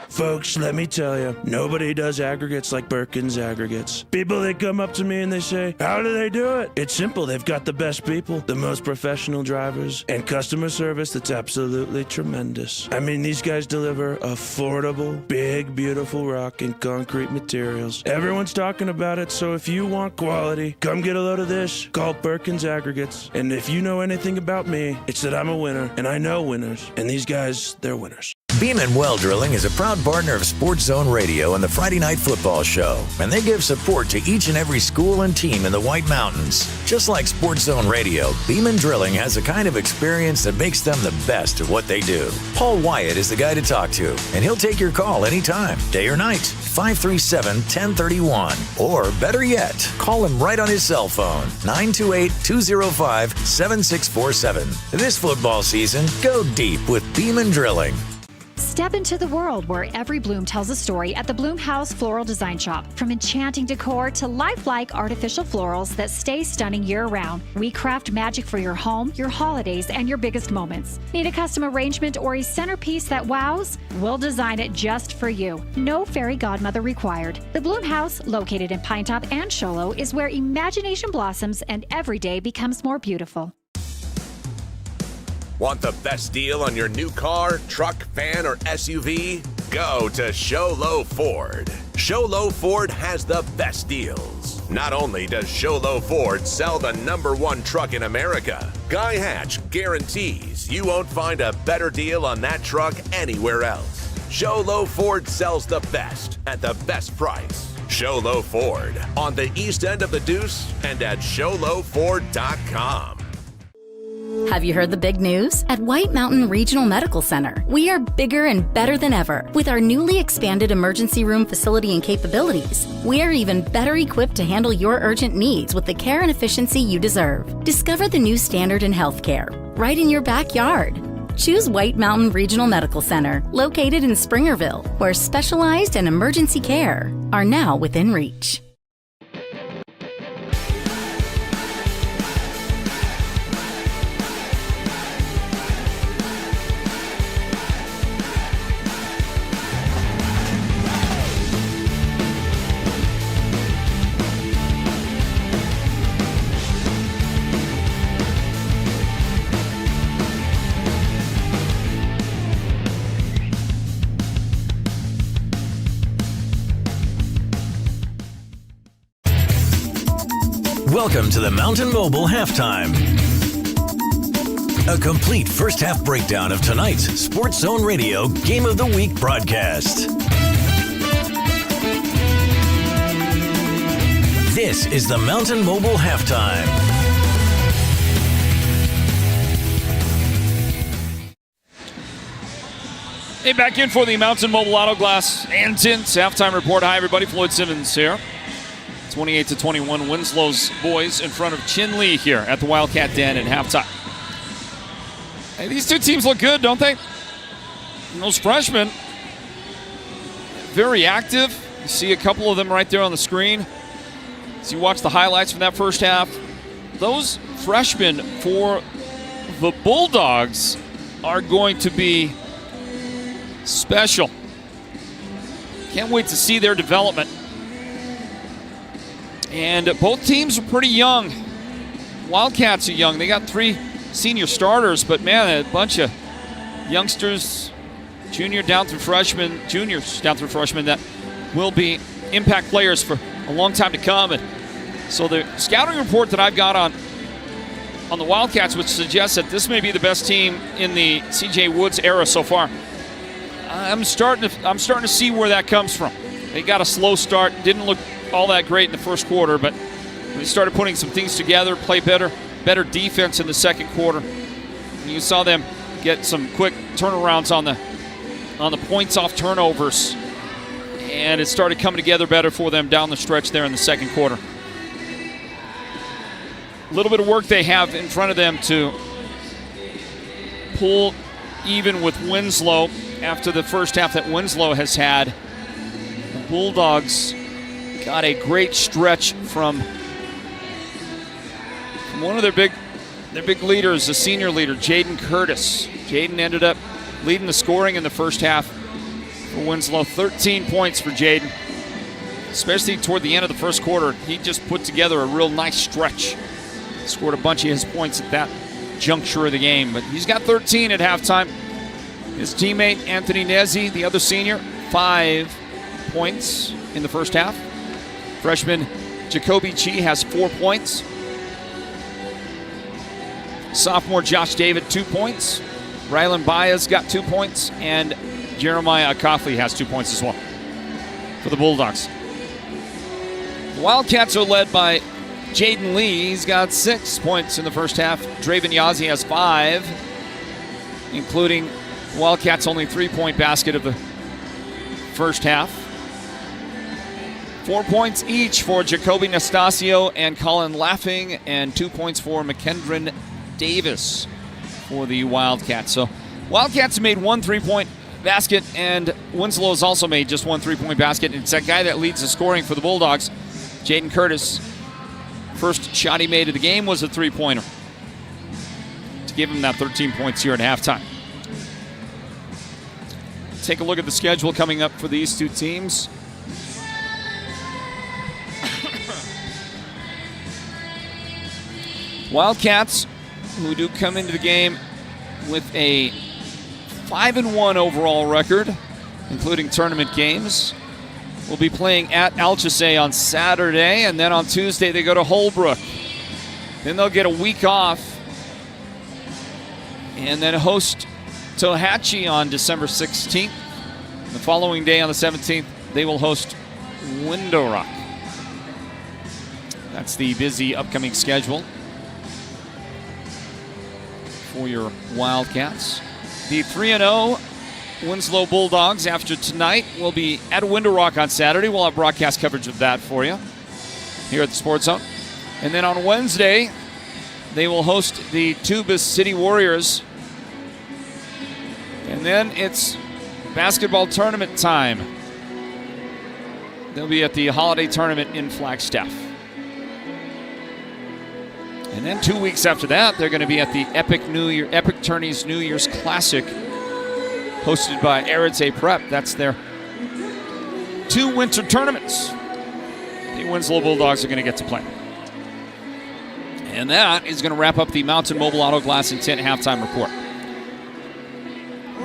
Folks, let me tell you, nobody does aggregates like Birkin's Aggregates. People, they come up to me and they say, how do they do it? It's simple. They've got the best people, the most professional drivers, and customer service that's absolutely tremendous. I mean, these guys deliver affordable, big, beautiful rock and concrete materials. Everyone's talking about it, so if you want quality, come get a load of this. Call Birkin's Aggregates. And if you know anything about me, it's that I'm a winner, and I know winners. And these guys, they're winners.
Beeman Well Drilling is a proud partner of Sports Zone Radio and the Friday Night Football Show, and they give support to each and every school and team in the White Mountains. Just like Sports Zone Radio, Beeman Drilling has the kind of experience that makes them the best at what they do. Paul Wyatt is the guy to talk to, and he'll take your call anytime, day or night, 537-1031. Or better yet, call him right on his cell phone, 928-205-7647. This football season, go deep with Beeman Drilling.
Step into the world where every bloom tells a story at the Bloom House Floral Design Shop. From enchanting decor to lifelike artificial florals that stay stunning year-round, we craft magic for your home, your holidays, and your biggest moments. Need a custom arrangement or a centerpiece that wows? We'll design it just for you. No fairy godmother required. The Bloom House, located in Pinetop and Show Low, is where imagination blossoms and every day becomes more beautiful.
Want the best deal on your new car, truck, van, or SUV? Go to Show Low Ford. Show Low Ford has the best deals. Not only does Show Low Ford sell the #1 truck in America, Guy Hatch guarantees you won't find a better deal on that truck anywhere else. Show Low Ford sells the best at the best price. Show Low Ford on the east end of the Deuce and at showlowford.com.
Have you heard the big news? At White Mountain Regional Medical Center, we are bigger and better than ever. With our newly expanded emergency room facility and capabilities, we are even better equipped to handle your urgent needs with the care and efficiency you deserve. Discover the new standard in healthcare right in your backyard. Choose White Mountain Regional Medical Center, located in Springerville, where specialized and emergency care are now within reach.
Welcome to the Mountain Mobile Halftime. A complete first half breakdown of tonight's Sports Zone Radio Game of the Week broadcast. This is the Mountain Mobile Halftime.
Hey, back in for the Mountain Mobile Auto Glass and Tints halftime report. Hi, everybody. Floyd Simmons here. 28-21, Winslow's boys in front of Chinle here at the Wildcat Den at halftime. Hey, these two teams look good, don't they? And those freshmen, very active. You see a couple of them right there on the screen. As you watch the highlights from that first half, those freshmen for the Bulldogs are going to be special. Can't wait to see their development. And both teams are pretty young. Wildcats are young. They got 3 senior starters, but man, a bunch of youngsters, juniors down through freshmen, that will be impact players for a long time to come. And so the scouting report that I've got on the Wildcats, which suggests that this may be the best team in the CJ Woods era so far. I'm starting to see where that comes from. They got a slow start, didn't look all that great in the first quarter, but they started putting some things together, play better defense in the second quarter. And you saw them get some quick turnarounds on the points off turnovers, and it started coming together better for them down the stretch there in the second quarter. A little bit of work they have in front of them to pull even with Winslow after the first half that Winslow has had. The Bulldogs got a great stretch from one of their big leaders, the senior leader, Jaden Curtis. Jaden ended up leading the scoring in the first half for Winslow. 13 points for Jaden, especially toward the end of the first quarter. He just put together a real nice stretch. Scored a bunch of his points at that juncture of the game, but he's got 13 at halftime. His teammate, Anthony Nezzi, the other senior, 5 points in the first half. Freshman Jacoby Chi has 4 points. Sophomore Josh David, 2 points. Rylan Baez got 2 points. And Jeremiah Akafli has 2 points as well for the Bulldogs. The Wildcats are led by Jaden Lee. He's got 6 points in the first half. Draven Yazzie has 5, including Wildcats' only 3-point basket of the first half. 4 points each for Jacoby Nastasio and Colin Laughing, and 2 points for McKendron Davis for the Wildcats. So Wildcats made 1 3-point basket, and Winslow has also made just 1 3-point basket. It's that guy that leads the scoring for the Bulldogs, Jaden Curtis. First shot he made of the game was a 3-pointer to give him that 13 points here at halftime. Take a look at the schedule coming up for these two teams. Wildcats, who do come into the game with a 5-1 overall record, including tournament games, will be playing at Alchese on Saturday, and then on Tuesday they go to Holbrook. Then they'll get a week off and then host Tohatchee on December 16th. The following day on the 17th, they will host Window Rock. That's the busy upcoming schedule for your Wildcats. The 3-0 Winslow Bulldogs after tonight will be at Window Rock on Saturday. We'll have broadcast coverage of that for you here at the Sports Zone. And then on Wednesday, they will host the Tubas City Warriors. And then it's basketball tournament time. They'll be at the holiday tournament in Flagstaff. And then 2 weeks after that, they're going to be at the Epic Tourneys New Year's Classic, hosted by Eritze Prep. That's their 2 winter tournaments the Winslow Bulldogs are going to get to play. And that is going to wrap up the Mountain Mobile Auto Glass and Tint halftime report.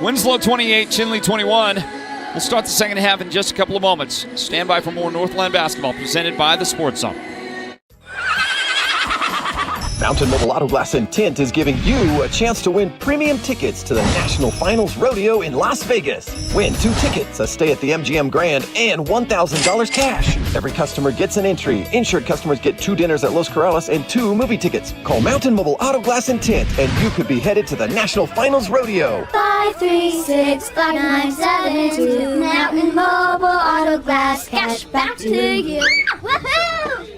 Winslow 28, Chinle 21. We'll start the second half in just a couple of moments. Stand by for more Northland Basketball presented by the Sports Zone.
Mountain Mobile Auto Glass and Tint is giving you a chance to win premium tickets to the National Finals Rodeo in Las Vegas. Win 2 tickets, a stay at the MGM Grand, and $1,000 cash. Every customer gets an entry. Insured customers get 2 dinners at Los Corrales and 2 movie tickets. Call Mountain Mobile Auto Glass and Tint, and you could be headed to the National Finals Rodeo.
536-5972. Mountain Mobile Auto Glass, cash back to you. Woohoo!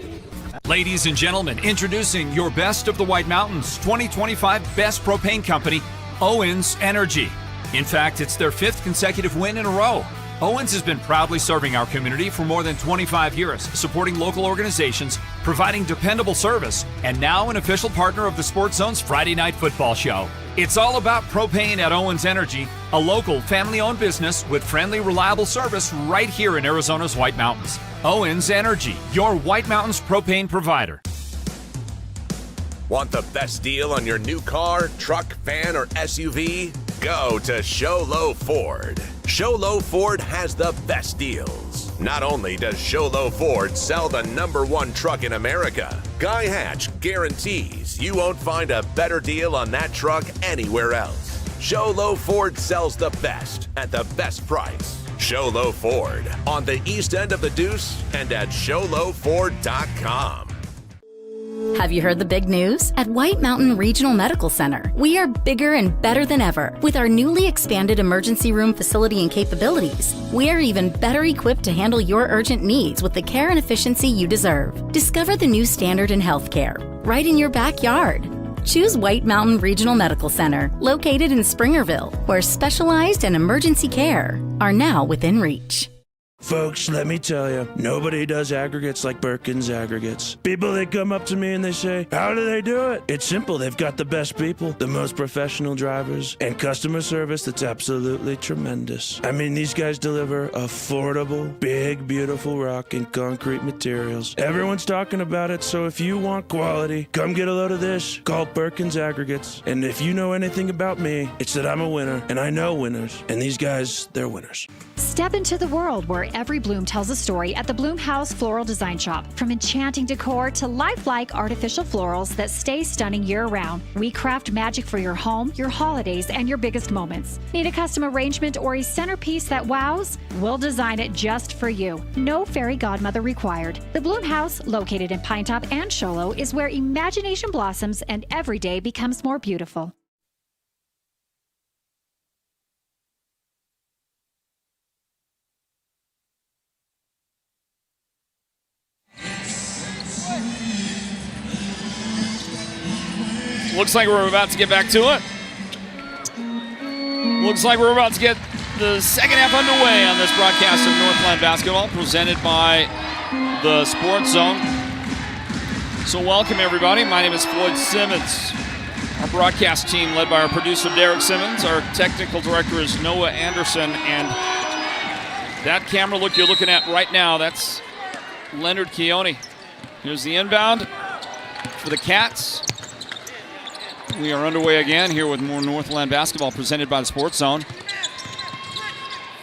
Ladies and gentlemen, introducing your best of the White Mountains 2025 Best Propane Company, Owens Energy. In fact, it's their 5th consecutive win in a row. Owens has been proudly serving our community for more than 25 years, supporting local organizations, providing dependable service, and now an official partner of the Sports Zone's Friday Night Football Show. It's all about propane at Owens Energy, a local family-owned business with friendly, reliable service right here in Arizona's White Mountains. Owens Energy, your White Mountains propane provider.
Want the best deal on your new car, truck, van, or SUV? Go to Show Low Ford. Show Low Ford has the best deals. Not only does Show Low Ford sell the #1 truck in America, Guy Hatch guarantees you won't find a better deal on that truck anywhere else. Show Low Ford sells the best at the best price. Show Low Ford on the east end of the Deuce and at showlowford.com.
Have you heard the big news? At White Mountain Regional Medical Center, we are bigger and better than ever. With our newly expanded emergency room facility and capabilities, we are even better equipped to handle your urgent needs with the care and efficiency you deserve. Discover the new standard in healthcare right in your backyard. Choose White Mountain Regional Medical Center, located in Springerville, where specialized and emergency care are now within reach.
Folks, let me tell you, nobody does aggregates like Birkin's Aggregates. People, they come up to me and they say, how do they do it? It's simple. They've got the best people, the most professional drivers, and customer service that's absolutely tremendous. I mean, these guys deliver affordable, big, beautiful rock and concrete materials. Everyone's talking about it, so if you want quality, come get a load of this. Call Birkin's Aggregates. And if you know anything about me, it's that I'm a winner, and I know winners. And these guys, they're winners.
Step into the world where where every bloom tells a story at the Bloom House Floral Design Shop. From enchanting decor to lifelike artificial florals that stay stunning year-round, we craft magic for your home, your holidays, and your biggest moments. Need a custom arrangement or a centerpiece that wows? We'll design it just for you. No fairy godmother required. The Bloom House, located in Pinetop and Show Low, is where imagination blossoms and every day becomes more beautiful.
Looks like we're about to get back to it. Looks like we're about to get the second half underway on this broadcast of Northland Basketball, presented by the Sports Zone. So welcome, everybody. My name is Floyd Simmons. Our broadcast team, led by our producer, Derek Simmons. Our technical director is Noah Anderson. And that camera look you're looking at right now, that's Leonard Keone. Here's the inbound for the Cats. We are underway again here with more Northland Basketball presented by the Sports Zone.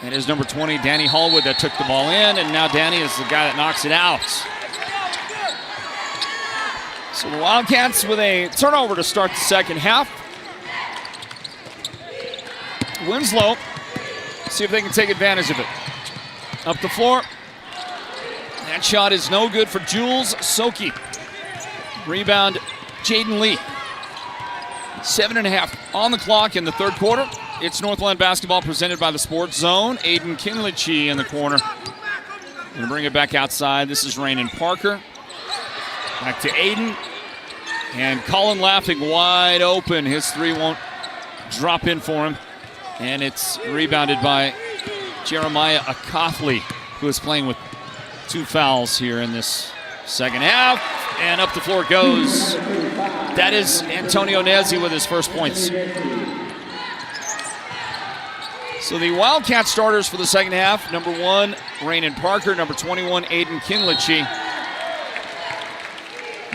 It is number 20, Danny Hallwood, that took the ball in, and now Danny is the guy that knocks it out. So the Wildcats with a turnover to start the second half. Winslow, see if they can take advantage of it. Up the floor. That shot is no good for Jules Soki. Rebound, Jaden Lee. 7.5 on the clock in the third quarter. It's Northland Basketball presented by the Sports Zone. Aiden Kinlichi in the corner. Gonna bring it back outside. This is Rainen Parker. Back to Aiden. And Colin Laughing wide open. His three won't drop in for him. And it's rebounded by Jeremiah Akafli, who is playing with 2 fouls here in this second half. And up the floor goes. That is Antonio Nezzi with his first points. So the Wildcat starters for the second half: number 1, Rainen Parker; number 21, Aiden Kinlichi;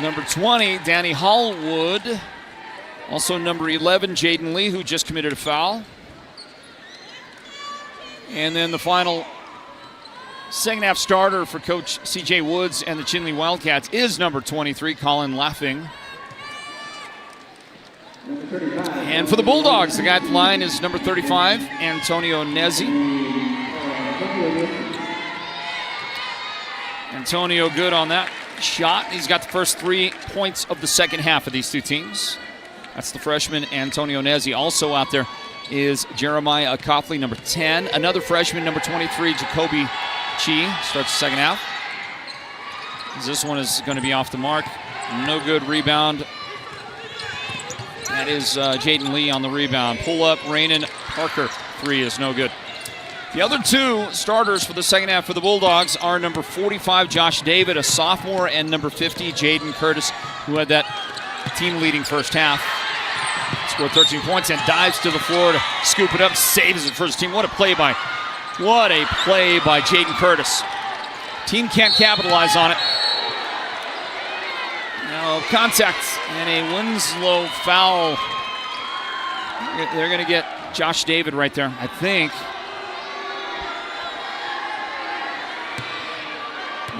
number 20, Danny Hallwood; also number 11, Jaden Lee, who just committed a foul. And then the final second half starter for Coach C.J. Woods and the Chinle Wildcats is number 23, Colin Laughing. And for the Bulldogs, the guy at the line is number 35, Antonio Nezzi. Antonio good on that shot. He's got the first 3 points of the second half of these two teams. That's the freshman, Antonio Nezzi. Also out there is Jeremiah Akafli, number 10. Another freshman, number 23, Jacoby Chi, starts the second half. This one is going to be off the mark. No good. Rebound. That is Jaden Lee on the rebound. Pull up, Rainen Parker. 3 is no good. The other 2 starters for the second half for the Bulldogs are number 45, Josh David, a sophomore, and number 50, Jaden Curtis, who had that team-leading first half. Scored 13 points and dives to the floor to scoop it up, saves it for his team. What a play by Jaden Curtis. Team can't capitalize on it. Now contact and a Winslow foul. They're going to get Josh David right there, I think.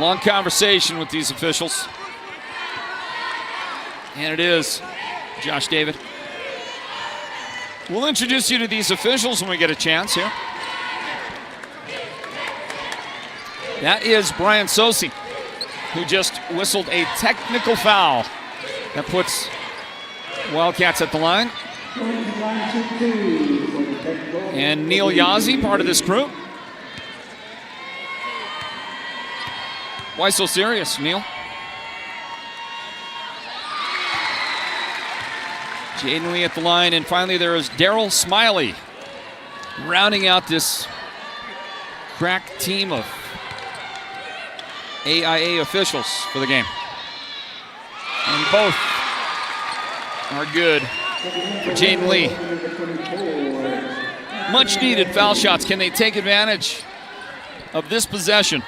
Long conversation with these officials. And it is Josh David. We'll introduce you to these officials when we get a chance here. That is Brian Sosi, who just whistled a technical foul. That puts Wildcats at the line. And Neil Yazzie, part of this crew. Why so serious, Neil? Jaden Lee at the line, and finally there is Daryl Smiley, rounding out this crack team of AIA officials for the game. And both are good for Jaden Lee. Much needed foul shots. Can they take advantage of this possession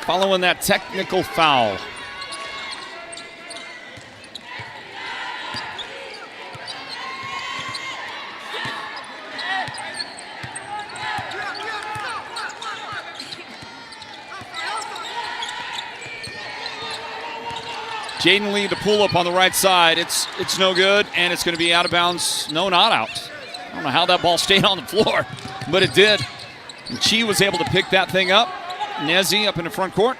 following that technical foul? Jaden Lee, the pull-up on the right side. It's no good, and it's going to be out of bounds. No, not out. I don't know how that ball stayed on the floor, but it did. And Chi was able to pick that thing up. Nezi up in the front court.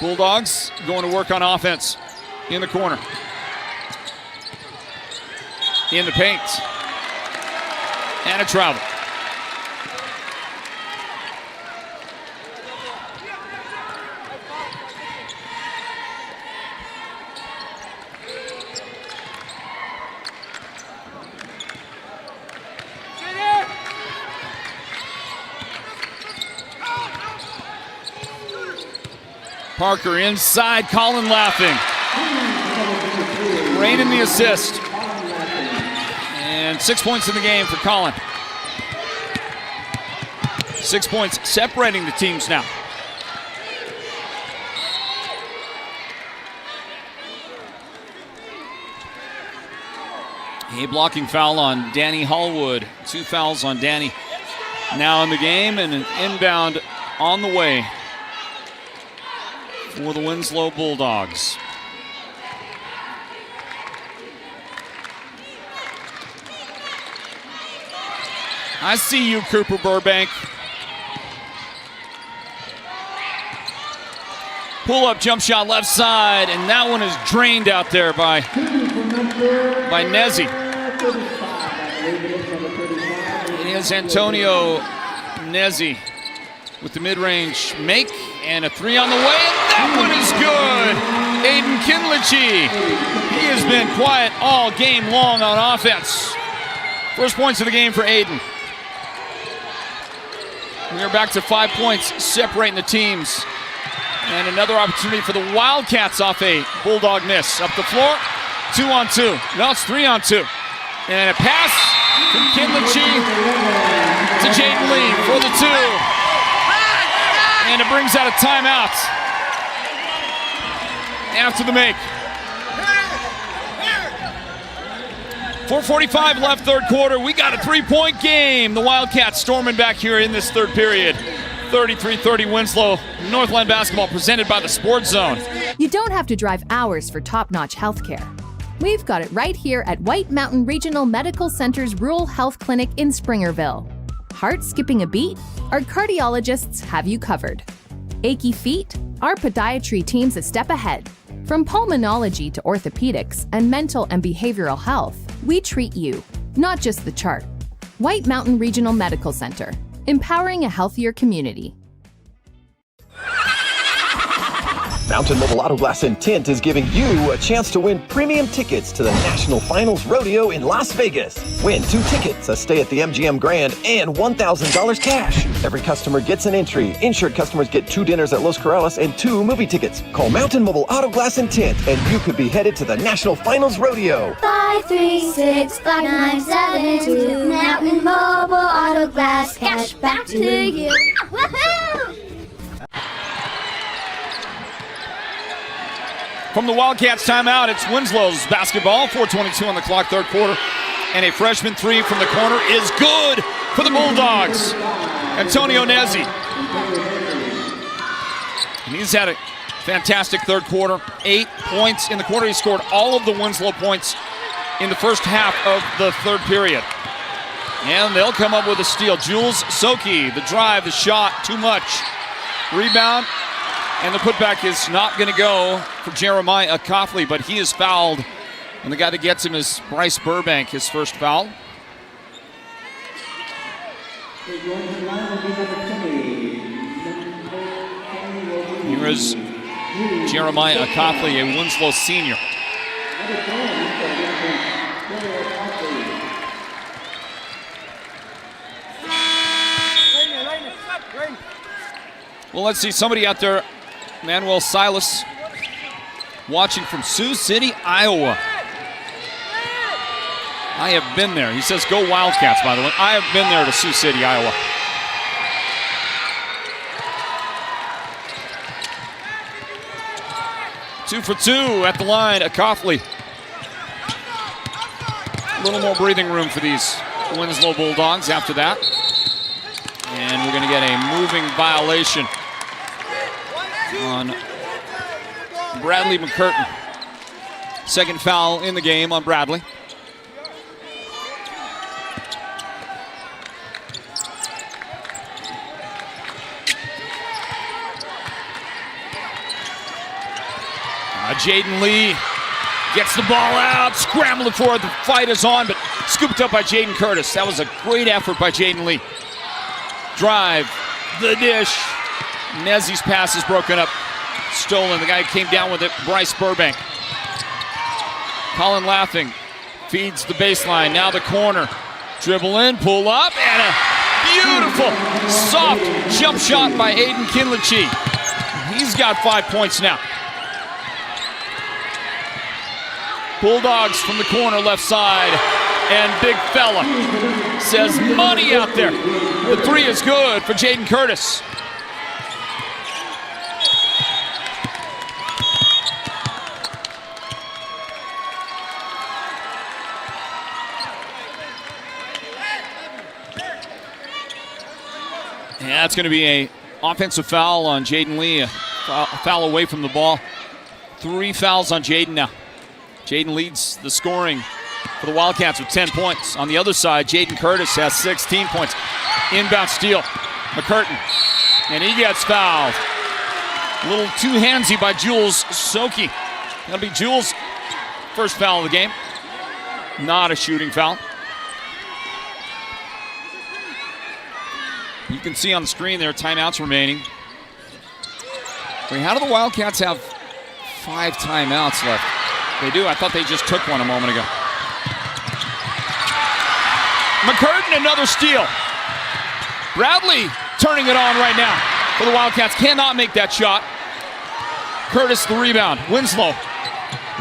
Bulldogs going to work on offense in the corner. In the paint. And a travel. Parker inside, Colin laughing. Rain in the assist. And 6 points in the game for Colin. 6 points separating the teams now. A blocking foul on Danny Hallwood. 2 fouls on Danny now in the game, and an inbound on the way for the Winslow Bulldogs. I see you, Cooper Burbank. Pull-up jump shot left side, and that one is drained out there by Nezi. It is Antonio Nezi with the mid-range make, and a 3 on the way, and that one is good. Aiden Kinlichi. He has been quiet all game long on offense. First points of the game for Aiden. We are back to 5 points separating the teams. And another opportunity for the Wildcats off a Bulldog miss. Up the floor, 2 on 2. No, it's 3 on 2. And a pass from Kinlichi to Jaden Lee for the 2. And it brings out a timeout after the make. 4:45 left third quarter. We got a 3-point game. The Wildcats storming back here in this third period. 33-30 Winslow. Northland Basketball presented by the Sports Zone.
You don't have to drive hours for top-notch health care. We've got it right here at White Mountain Regional Medical Center's Rural Health Clinic in Springerville. Heart skipping a beat? Our cardiologists have you covered. Achy feet? Our podiatry team's a step ahead. From pulmonology to orthopedics and mental and behavioral health, we treat you, not just the chart. White Mountain Regional Medical Center, empowering a healthier community.
Mountain Mobile Auto Glass and Tint is giving you a chance to win premium tickets to the National Finals Rodeo in Las Vegas. Win 2 tickets, a stay at the MGM Grand, and $1,000 cash. Every customer gets an entry. Insured customers get 2 dinners at Los Corrales and 2 movie tickets. Call Mountain Mobile Auto Glass and Tint, and you could be headed to the National Finals Rodeo.
536-5972. Mountain Mobile Auto Glass, cash back to you. Woohoo!
From the Wildcats timeout, it's Winslow's basketball. 4:22 on the clock, third quarter. And a freshman 3 from the corner is good for the Bulldogs. Antonio Nezi. And he's had a fantastic third quarter. 8 points in the quarter. He scored all of the Winslow points in the first half of the third period. And they'll come up with a steal. Jules Soki, the drive, the shot, too much. Rebound. And the putback is not going to go for Jeremiah Coughley, but he is fouled. And the guy that gets him is Bryce Burbank, his first foul. Here is Jeremiah Coughley, a Winslow senior. Well, let's see somebody out there. Manuel Silas watching from Sioux City, Iowa. I have been there. He says go Wildcats, by the way. I have been there to Sioux City, Iowa. Two for 2 at the line, Coughley. A little more breathing room for these Winslow Bulldogs after that. And we're going to get a moving violation on Bradley McCurtain. Second foul in the game on Bradley. Jaden Lee gets the ball out, scrambling for it. The fight is on, but scooped up by Jaden Curtis. That was a great effort by Jaden Lee. Drive, the dish. Nezzy's pass is broken up, stolen. The guy who came down with it, Bryce Burbank. Colin Laughing feeds the baseline. Now the corner. Dribble in, pull up, and a beautiful, soft jump shot by Aiden Kinlichi. He's got 5 points now. Bulldogs from the corner left side, and big fella says money out there. The three is good for Jaden Curtis. And that's going to be an offensive foul on Jaden Lee, a foul away from the ball. 3 fouls on Jaden now. Jaden leads the scoring for the Wildcats with 10 points. On the other side, Jaden Curtis has 16 points. Inbound steal, McCurtain, and he gets fouled. A little too handsy by Jules Soki. That'll be Jules' first foul of the game. Not a shooting foul. You can see on the screen there timeouts remaining. Wait, how do the Wildcats have 5 timeouts left? They do. I thought they just took one a moment ago. McCurtain, another steal. Bradley turning it on right now for the Wildcats. Cannot make that shot. Curtis the rebound. Winslow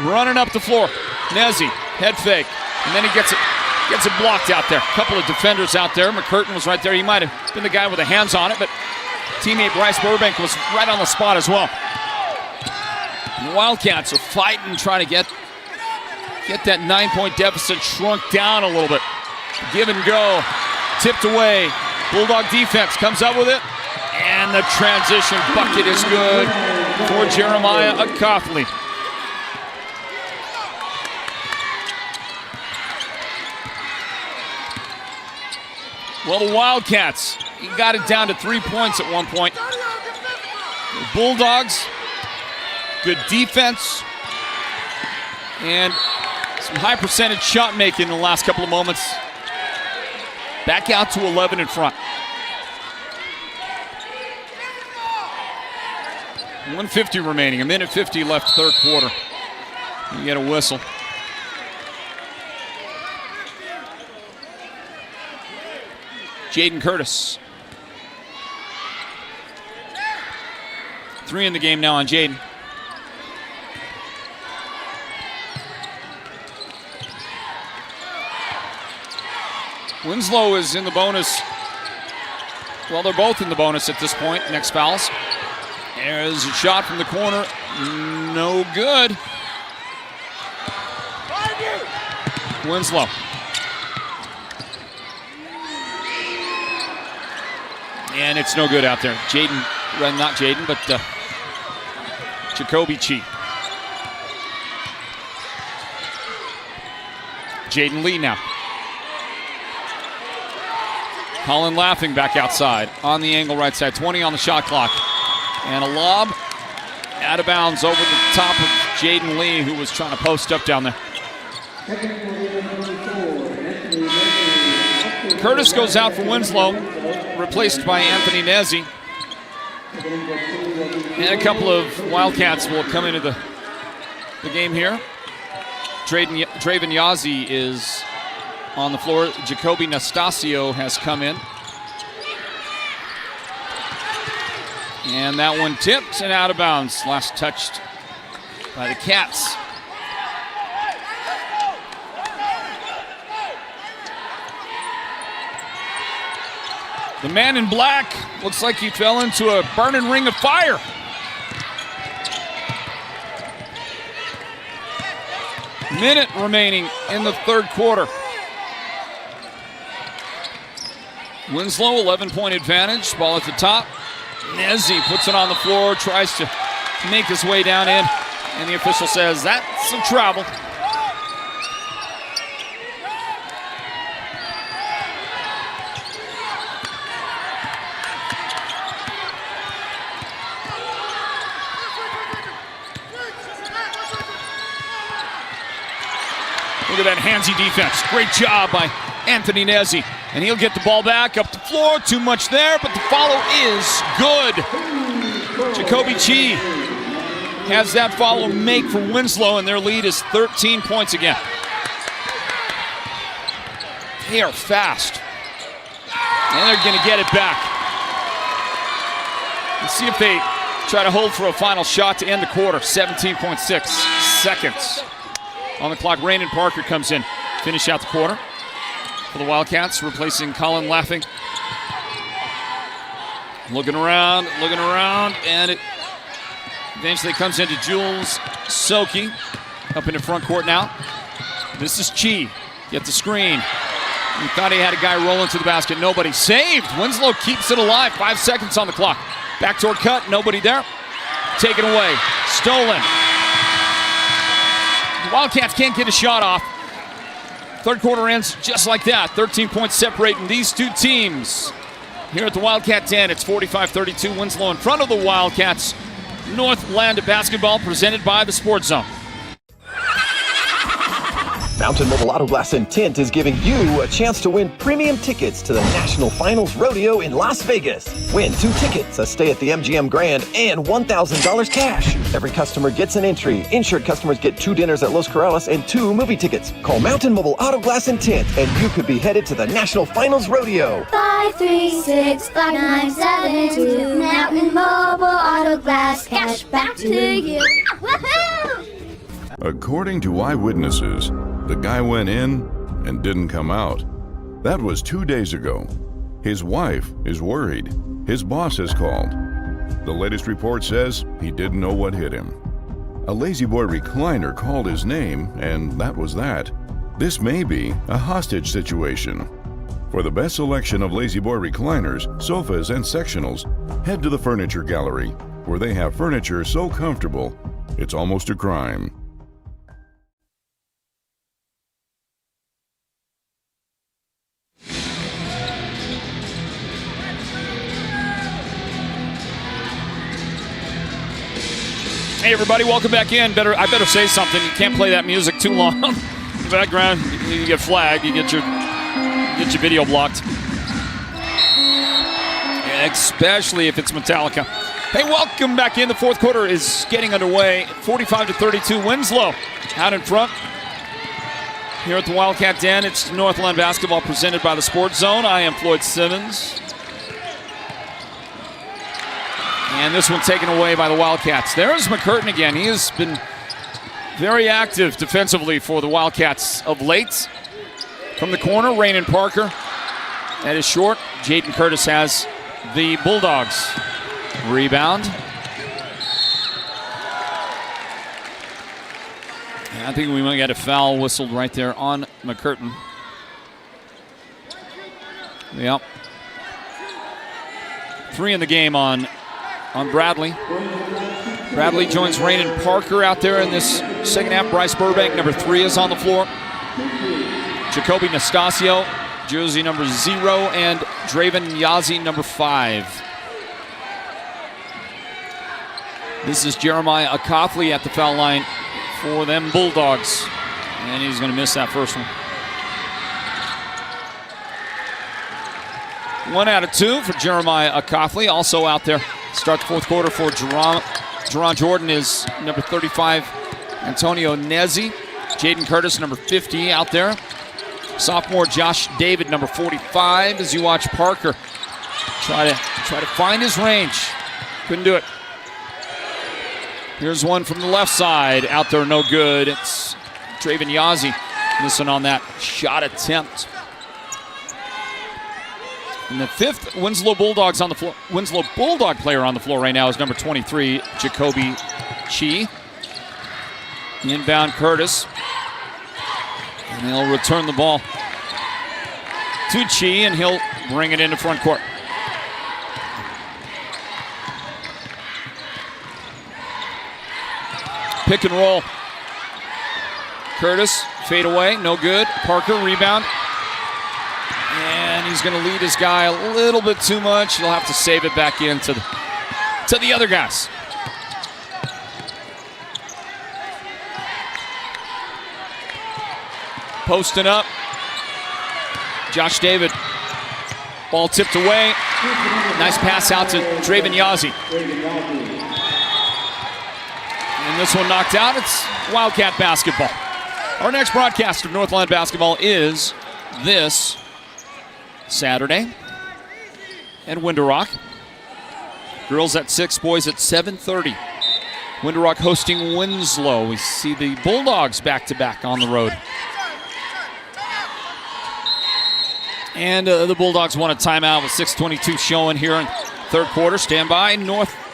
running up the floor. Nezzy, head fake. And then he gets it blocked out there. A couple of defenders out there. McCurtain was right there. He might have been the guy with the hands on it, but teammate Bryce Burbank was right on the spot as well. The Wildcats are fighting, trying to get that 9-point deficit shrunk down a little bit. Give and go, tipped away. Bulldog defense comes up with it, and the transition bucket is good for Jeremiah Coughley. Well, the Wildcats, he got it down to 3 points at one point. The Bulldogs, good defense, and some high percentage shot making in the last couple of moments. Back out to 11 in front. 1:50 remaining, 1:50 left third quarter. You get a whistle. Jaden Curtis. 3 in the game now on Jaden. Winslow is in the bonus. Well, they're both in the bonus at this point. Next fouls. There's a shot from the corner. No good. Winslow. And it's no good out there. Jaden, well, not Jaden, but Jacoby Chi. Jaden Lee now. Colin Laughing back outside on the angle right side. 20 on the shot clock. And a lob out of bounds over the top of Jaden Lee, who was trying to post up down there. Curtis goes out for Winslow, replaced by Anthony Nezzy. And a couple of Wildcats will come into the game here. Draven Yazzie is on the floor. Jacoby Nastasio has come in. And that one tipped and out of bounds. Last touched by the Cats. The man in black looks like he fell into a burning ring of fire. Minute remaining in the third quarter. Winslow, 11-point advantage. Ball at the top. Nezzy puts it on the floor, tries to make his way down in. And the official says that's some travel. Look at that handsy defense. Great job by Anthony Nezzi. And he'll get the ball back up the floor. Too much there, but the follow is good. Jacoby Chi has that follow make for Winslow, and their lead is 13 points again. They are fast. And they're going to get it back. Let's see if they try to hold for a final shot to end the quarter. 17.6 seconds on the clock. Raymond Parker comes in, finish out the quarter for the Wildcats, replacing Colin Laughing. Looking around, and it eventually comes into Jules Soki up in the front court now. This is Chi, get the screen. He thought he had a guy rolling to the basket, nobody. Saved, Winslow keeps it alive, 5 seconds on the clock. Backdoor cut, nobody there. Taken away, stolen. The Wildcats can't get a shot off. Third quarter ends just like that. 13 points separating these two teams. Here at the Wildcat Den, it's 45-32. Winslow in front of the Wildcats. Northland Basketball presented by the Sports Zone.
Mountain Mobile Auto Glass and Tint is giving you a chance to win premium tickets to the National Finals Rodeo in Las Vegas. Win 2 tickets, a stay at the MGM Grand, and $1,000 cash. Every customer gets an entry. Insured customers get 2 dinners at Los Corrales and 2 movie tickets. Call Mountain Mobile Auto Glass and Tint, and you could be headed to the National Finals Rodeo.
536-5972. Mountain Mobile Auto Glass. Cash back to you. Woohoo!
According to eyewitnesses, the guy went in and didn't come out. That was 2 days ago. His wife is worried. His boss has called. The latest report says he didn't know what hit him. A Lazy Boy recliner called his name, and that was that. This may be a hostage situation. For the best selection of Lazy Boy recliners, sofas, and sectionals, head to the Furniture Gallery, where they have furniture so comfortable, it's almost a crime.
Hey everybody, welcome back in. I better say something. You can't play that music too long. In the background, you get flagged. You get your video blocked. Especially if it's Metallica. Hey, welcome back in. The fourth quarter is getting underway. 45-32. Winslow out in front. Here at the Wildcat Den, it's Northland Basketball presented by the Sports Zone. I am Floyd Simmons. And this one taken away by the Wildcats. There's McCurtain again. He has been very active defensively for the Wildcats of late. From the corner, Raymond Parker. That is short. Jaden Curtis has the Bulldogs. Rebound. And I think we might get a foul whistled right there on McCurtain. Yep. 3 in the game on Bradley. Bradley joins Raymond Parker out there in this second half. Bryce Burbank, number 3, is on the floor. Jacoby Nastasio, jersey number 0, and Draven Yazzie, number 5. This is Jeremiah Acofley at the foul line for them Bulldogs. And he's going to miss that first one. 1 out of 2 for Jeremiah Acofley. Also out there, start the fourth quarter for Jerron Jordan is number 35, Antonio Nezzi. Jaden Curtis, number 50, out there. Sophomore Josh David, number 45, as you watch Parker try to find his range. Couldn't do it. Here's one from the left side. Out there, no good. It's Draven Yazzie missing on that shot attempt. And the 5th Winslow Bulldogs on the floor. Winslow Bulldog player on the floor right now is number 23, Jacoby Chi. Inbound Curtis. And he'll return the ball to Chi, and he'll bring it into front court. pick and roll. Curtis, fade away, no good. Parker, rebound. And he's going to lead his guy a little bit too much. He'll have to save it back in to the other guys. Posting up. Josh David. Ball tipped away. Nice pass out to Draven Yazzie. And this one knocked out. It's Wildcat basketball. Our next broadcast of Northland Basketball is this Saturday at Window Rock. Girls at 6, boys at 7:30. Window Rock hosting Winslow. We see the Bulldogs back-to-back on the road. And the Bulldogs want a timeout with 6:22 showing here in third quarter. Stand by,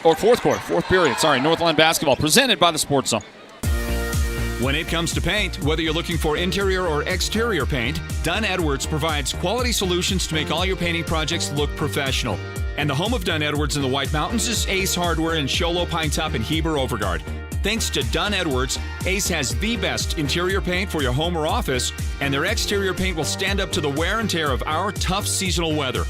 fourth period. Northland Basketball presented by the Sports Zone.
When it comes to paint, whether you're looking for interior or exterior paint, Dunn Edwards provides quality solutions to make all your painting projects look professional. And the home of Dunn Edwards in the White Mountains is Ace Hardware in Show Low, Pine Top, and Heber Overgard. Thanks to Dunn Edwards, Ace has the best interior paint for your home or office, and their exterior paint will stand up to the wear and tear of our tough seasonal weather.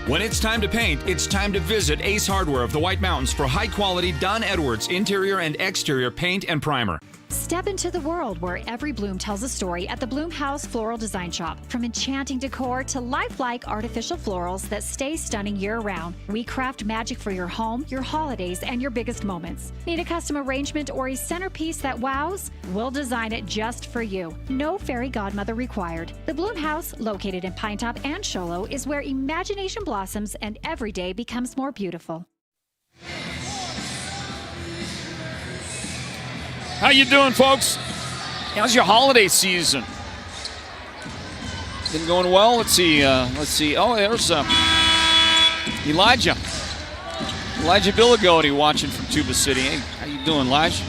When it's time to paint, it's time to visit Ace Hardware of the White Mountains for high-quality Dunn Edwards interior and exterior paint and primer.
Step into the world where every bloom tells a story at the Bloom House Floral Design Shop. From enchanting decor to lifelike artificial florals that stay stunning year-round, we craft magic for your home, your holidays, and your biggest moments. Need a custom arrangement or a centerpiece that wows? We'll design it just for you. No fairy godmother required. The Bloom House, located in Pine Top and Show Low, is where imagination blossoms and every day becomes more beautiful.
How you doing, folks? How's your holiday season? Been going well? Let's see. Oh, there's Elijah. Elijah Billigoti watching from Tuba City. Hey, how you doing, Elijah?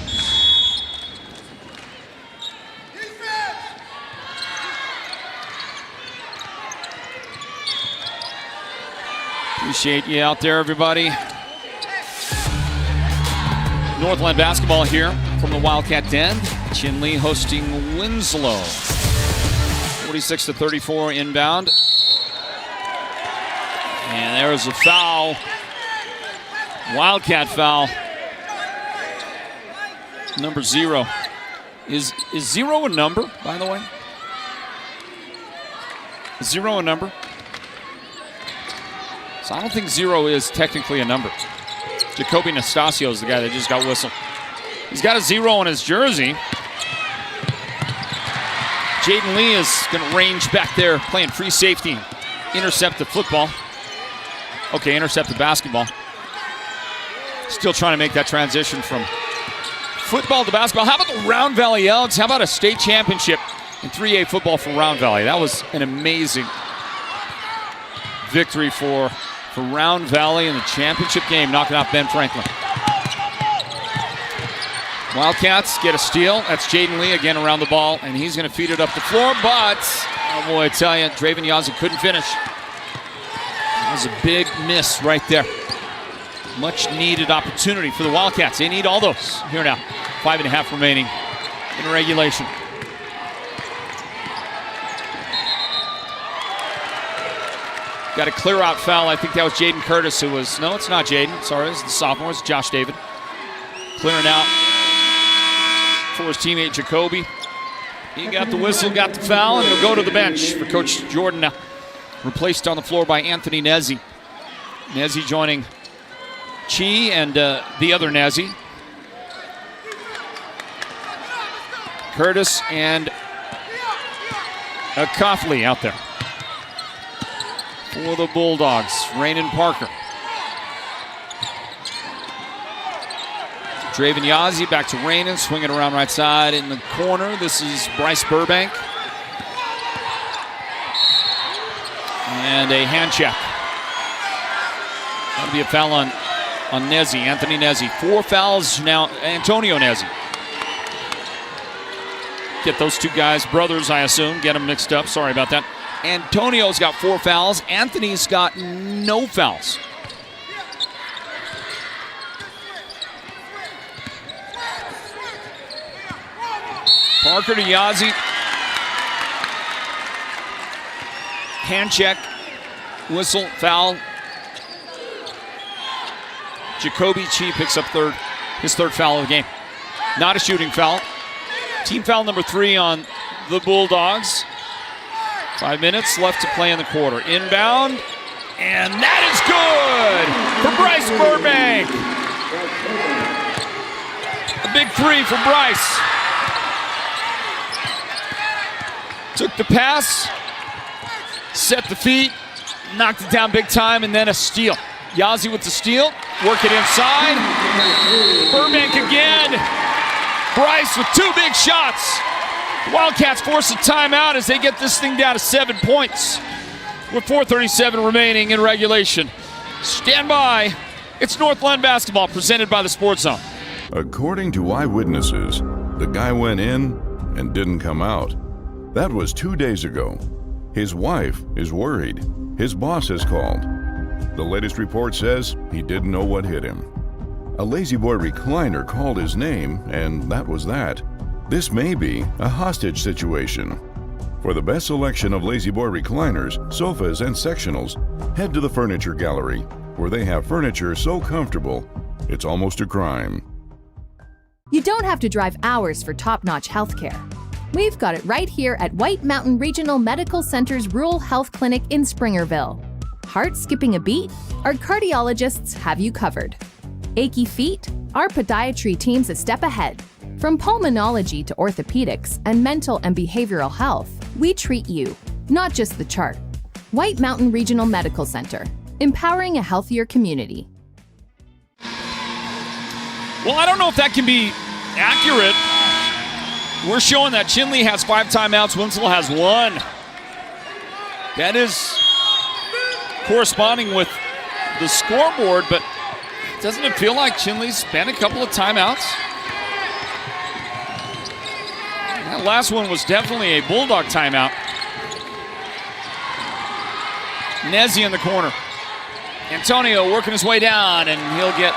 Appreciate you out there, everybody. Northland Basketball here from the Wildcat Den. Chinle hosting Winslow. 46-34 inbound. And there's a foul. Wildcat foul. Number 0. Is 0 a number, by the way? Is 0 a number? So I don't think 0 is technically a number. Jacoby Nastasio is the guy that just got whistled. He's got a 0 on his jersey. Jaden Lee is going to range back there playing free safety. Intercept the football. Okay, intercept the basketball. Still trying to make that transition from football to basketball. How about the Round Valley Elks? How about a state championship in 3A football for Round Valley? That was an amazing victory for Round Valley in the championship game, knocking out Ben Franklin. Wildcats get a steal. That's Jaden Lee again around the ball, and he's going to feed it up the floor, but, oh boy, I tell you, Draven Yazzie couldn't finish. That was a big miss right there. Much needed opportunity for the Wildcats. They need all those here now. 5.5 remaining in regulation. Got a clear out foul. I think that was Jaden Curtis who was, no, it's not Jaden. Sorry, it's the sophomore. It's Josh David. Clearing out for his teammate Jacoby. He got the whistle, got the foul, and he'll go to the bench for Coach Jordan now. Replaced on the floor by Anthony Nezzi. Nezzi joining Chi and the other Nezzi. Curtis and Coughley out there. For the Bulldogs, Rainen Parker. Draven Yazzie back to Rainen, swinging around right side in the corner. This is Bryce Burbank. And a hand check. That'll be a foul on Nezzi, Anthony Nezzi. 4 fouls now, Antonio Nezzi. Get those two guys, brothers, I assume, get them mixed up. Sorry about that. Antonio's got 4 fouls. Anthony's got no fouls. Parker to Yazzie. Hand check. Whistle, foul. Jacoby Chi picks up his third foul of the game. Not a shooting foul. Team foul number 3 on the Bulldogs. 5 minutes left to play in the quarter. Inbound, and that is good for Bryce Burbank. A big 3 for Bryce. Took the pass, set the feet, knocked it down big time, and then a steal. Yazzie with the steal, work it inside. Burbank again. Bryce with 2 big shots. Wildcats force a timeout as they get this thing down to 7 points with 4:37 remaining in regulation. Stand by. It's Northland Basketball presented by the Sports Zone.
According to eyewitnesses, the guy went in and didn't come out. That was 2 days ago. His wife is worried. His boss has called. The latest report says he didn't know what hit him. A Lazy Boy recliner called his name, and that was that. This may be a hostage situation. For the best selection of Lazy Boy recliners, sofas, and sectionals, head to the Furniture Gallery, where they have furniture so comfortable, it's almost a crime.
You don't have to drive hours for top-notch health care. We've got it right here at White Mountain Regional Medical Center's Rural Health Clinic in Springerville. Heart skipping a beat? Our cardiologists have you covered. Achy feet? Our podiatry team's a step ahead. From pulmonology to orthopedics and mental and behavioral health, we treat you, not just the chart. White Mountain Regional Medical Center, empowering a healthier community.
Well, I don't know if that can be accurate. We're showing that Chinle has 5 timeouts, Winslow has 1. That is corresponding with the scoreboard, but doesn't it feel like Chinle's spent a couple of timeouts? That last one was definitely a Bulldog timeout. Nezzi in the corner. Antonio working his way down, and he'll get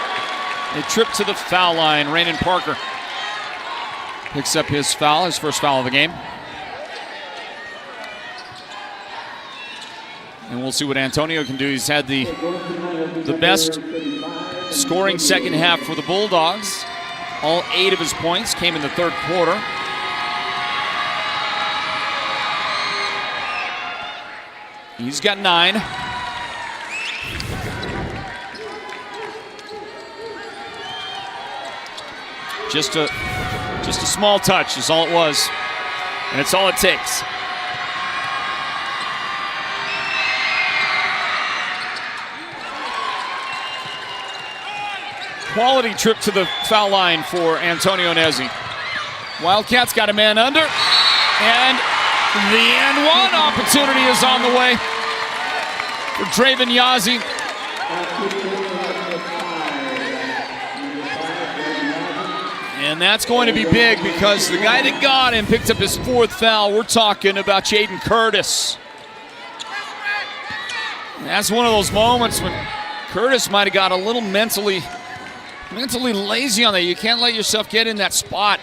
a trip to the foul line. Raymond Parker picks up his foul, his first foul of the game. And we'll see what Antonio can do. He's had the best scoring second half for the Bulldogs. All 8 of his points came in the third quarter. He's got 9. Just a small touch is all it was, and it's all it takes. Quality trip to the foul line for Antonio Nezzi. Wildcats got a man under, and the and one opportunity is on the way for Draven Yazzie. And that's going to be big because the guy that got him picked up his 4th foul. We're talking about Jaden Curtis. And that's one of those moments when Curtis might have got a little mentally lazy on that. You can't let yourself get in that spot.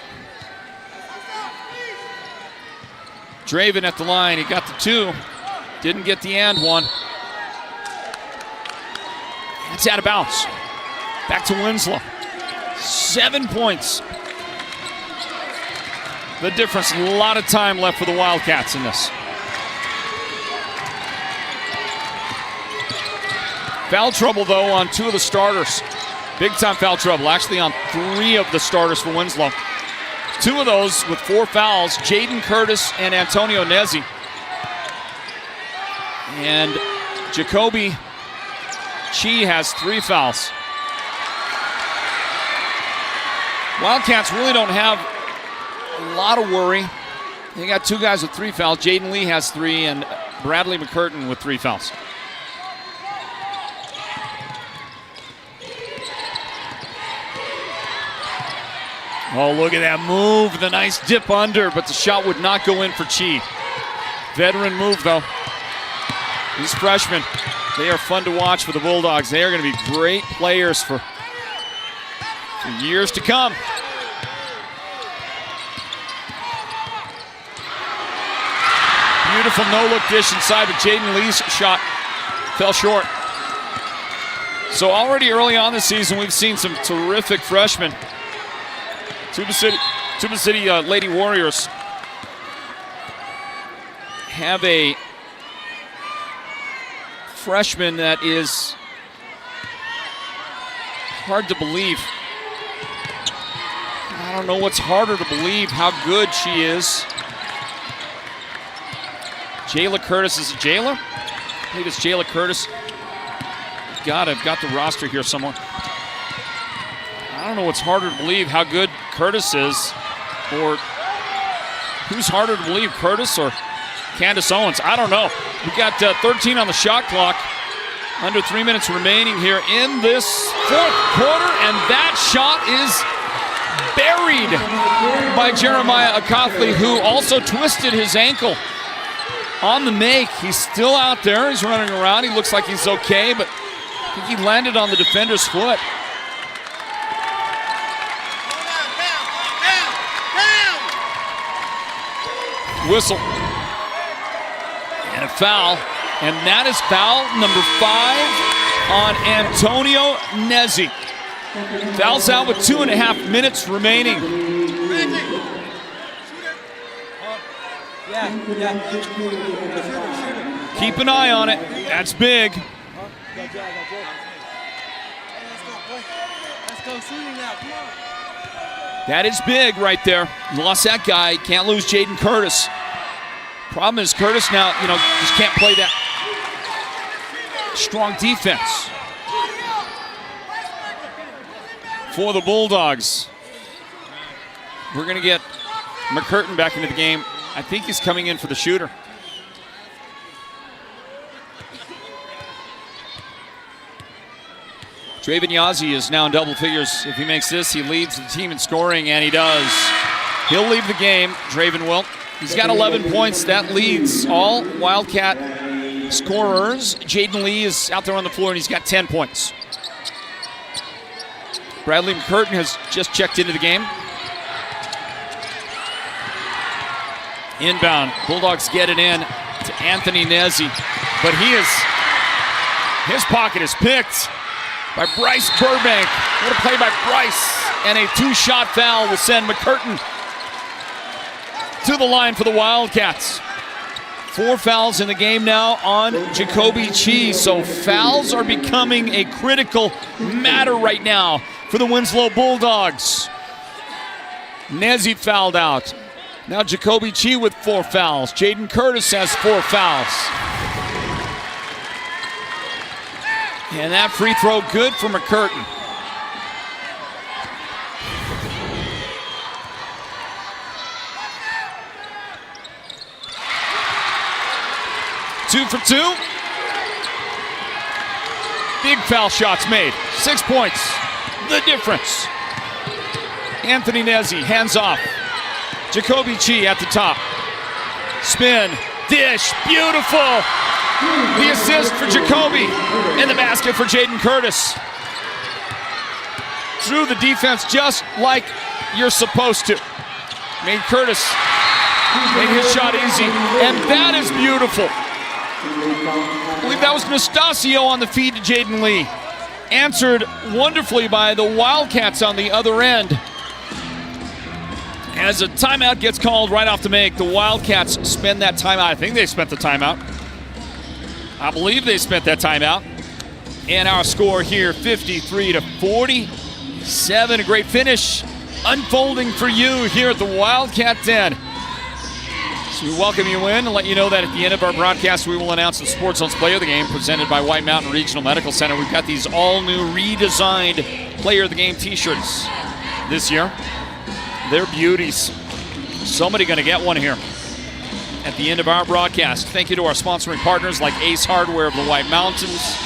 Draven at the line, he got the 2. Didn't get the and one. That's out of bounds. Back to Winslow. 7 points. The difference, a lot of time left for the Wildcats in this. Foul trouble, though, on 2 of the starters. Big time foul trouble, actually on 3 of the starters for Winslow. 2 of those with 4 fouls, Jaden Curtis and Antonio Nezzi. And Jacoby Chi has 3 fouls. Wildcats really don't have a lot of worry. They got 2 guys with 3 fouls. Jaden Lee has 3 and Bradley McCurtain with 3 fouls. Oh, look at that move. The nice dip under, but the shot would not go in for Chi. Veteran move, though. These freshmen, they are fun to watch for the Bulldogs. They are going to be great players for years to come. Beautiful no-look dish inside, but Jaden Lee's shot fell short. So already early on this season, we've seen some terrific freshmen. Tuba City Lady Warriors have a freshman that is hard to believe. I don't know what's harder to believe, how good she is. Jayla Curtis, is it Jayla? I believe it's Jayla Curtis. God, I've got the roster here somewhere. I don't know what's harder to believe, how good Curtis is, or who's harder to believe, Curtis or Candace Owens. I don't know. We've got 13 on the shot clock. Under 3 minutes remaining here in this fourth quarter, and that shot is buried by Jeremiah Akathley, who also twisted his ankle on the make. He's still out there. He's running around. He looks like he's okay, but I think he landed on the defender's foot. Whistle. And a foul. And that is foul number 5 on Antonio Nezzi. Foul's out with 2.5 minutes remaining. Keep an eye on it. That's big. That is big right there. You lost that guy. Can't lose Jaden Curtis. Problem is Curtis now, just can't play that strong defense for the Bulldogs. We're going to get McCurtain back into the game. I think he's coming in for the shooter. Draven Yazzie is now in double figures. If he makes this, he leads the team in scoring, and he does. He'll leave the game, Draven will. He's got 11 points. That leads all Wildcat scorers. Jaden Lee is out there on the floor, and he's got 10 points. Bradley McCurtain has just checked into the game. Inbound. Bulldogs get it in to Anthony Nezzi. But his pocket is picked by Bryce Burbank. What a play by Bryce. And a 2-shot foul will send McCurtain to the line for the Wildcats. 4 fouls in the game now on Jacoby Chi. So fouls are becoming a critical matter right now for the Winslow Bulldogs. Nezzi fouled out. Now Jacoby Chi with 4 fouls. Jaden Curtis has 4 fouls. And that free throw good for McCurtain. Two for 2. Big foul shots made. 6 points. The difference. Anthony Nezzi, hands off. Jacoby Chi at the top. Spin, dish, beautiful. The assist for Jacoby. And the basket for Jaden Curtis. Through the defense just like you're supposed to. Made Curtis make his shot easy. And that is beautiful. I believe that was Nastasio on the feed to Jaden Lee. Answered wonderfully by the Wildcats on the other end. As a timeout gets called right off the make, the Wildcats spend that timeout. I think they spent the timeout. I believe they spent that timeout. And our score here, 53-47. A great finish unfolding for you here at the Wildcat Den. So we welcome you in and let you know that at the end of our broadcast, we will announce the Sports Zone's Player of the Game presented by White Mountain Regional Medical Center. We've got these all-new redesigned Player of the Game t-shirts this year. They're beauties. Somebody going to get one here at the end of our broadcast. Thank you to our sponsoring partners like Ace Hardware of the White Mountains.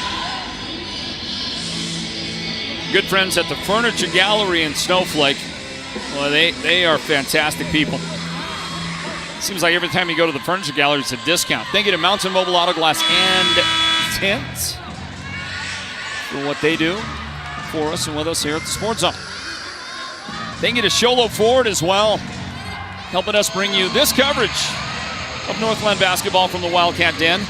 Good friends at the Furniture Gallery in Snowflake. Well, they are fantastic people. Seems like every time you go to the Furniture Gallery, it's a discount. Thank you to Mountain Mobile Auto Glass and Tint for what they do for us and with us here at the Sports Zone. Thank you to Chinle Ford as well, helping us bring you this coverage of Northland Basketball from the Wildcat Den.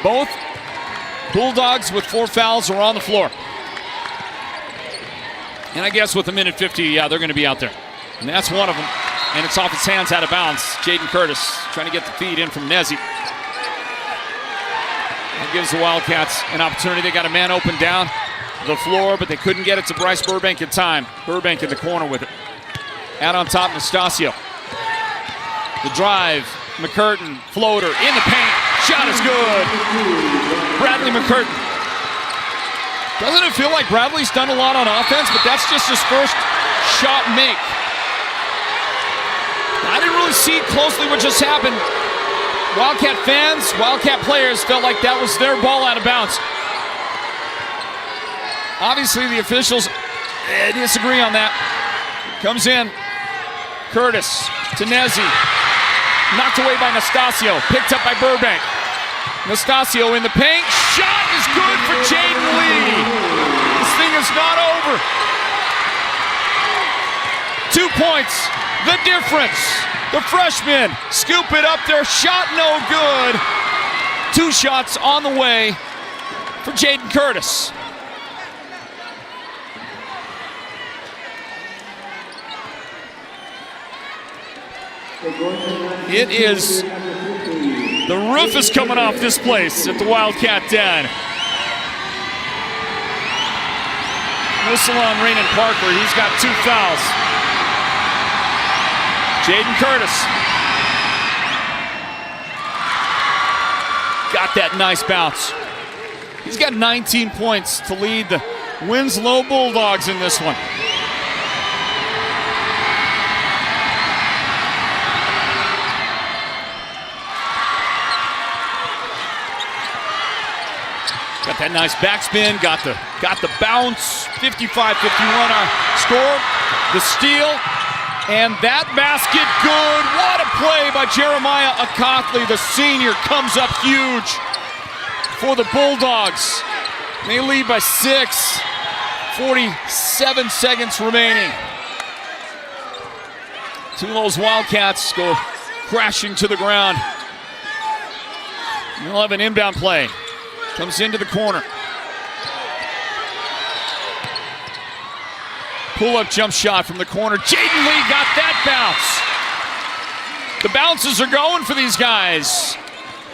Both Bulldogs with 4 fouls are on the floor. And I guess with a minute 50, yeah, they're going to be out there. And that's one of them. And it's off his hands, out of bounds. Jaden Curtis trying to get the feed in from Nezzy. That gives the Wildcats an opportunity. They got a man open down the floor, but they couldn't get it to Bryce Burbank in time. Burbank in the corner with it. Out on top, Nastasio. The drive, McCurtain, floater, in the paint. Shot is good. Bradley McCurtain. Doesn't it feel like Bradley's done a lot on offense, but that's just his first shot make. I didn't really see closely what just happened. Wildcat fans, Wildcat players felt like that was their ball out of bounds. Obviously the officials disagree on that. Comes in, Curtis to Nezzy. Knocked away by Nastasio, picked up by Burbank. Nastasio in the paint, shot is good for Jaden Lee. This thing is not over. 2 points, the difference. The freshman scoop it up there, shot no good. 2 shots on the way for Jaden Curtis. It is, the roof is coming off this place at the Wildcat Den. Whistle on Raymond Parker, he's got 2 fouls. Jaden Curtis. Got that nice bounce. He's got 19 points to lead the Winslow Bulldogs in this one. Got that nice backspin, got the bounce, 55-51 our score, the steal, and that basket good. What a play by Jeremiah Acothley, the senior, comes up huge for the Bulldogs. They lead by 6, 47 seconds remaining. Tulo's Wildcats go crashing to the ground. We'll have an inbound play. Comes into the corner. Pull-up jump shot from the corner. Jaden Lee got that bounce. The bounces are going for these guys.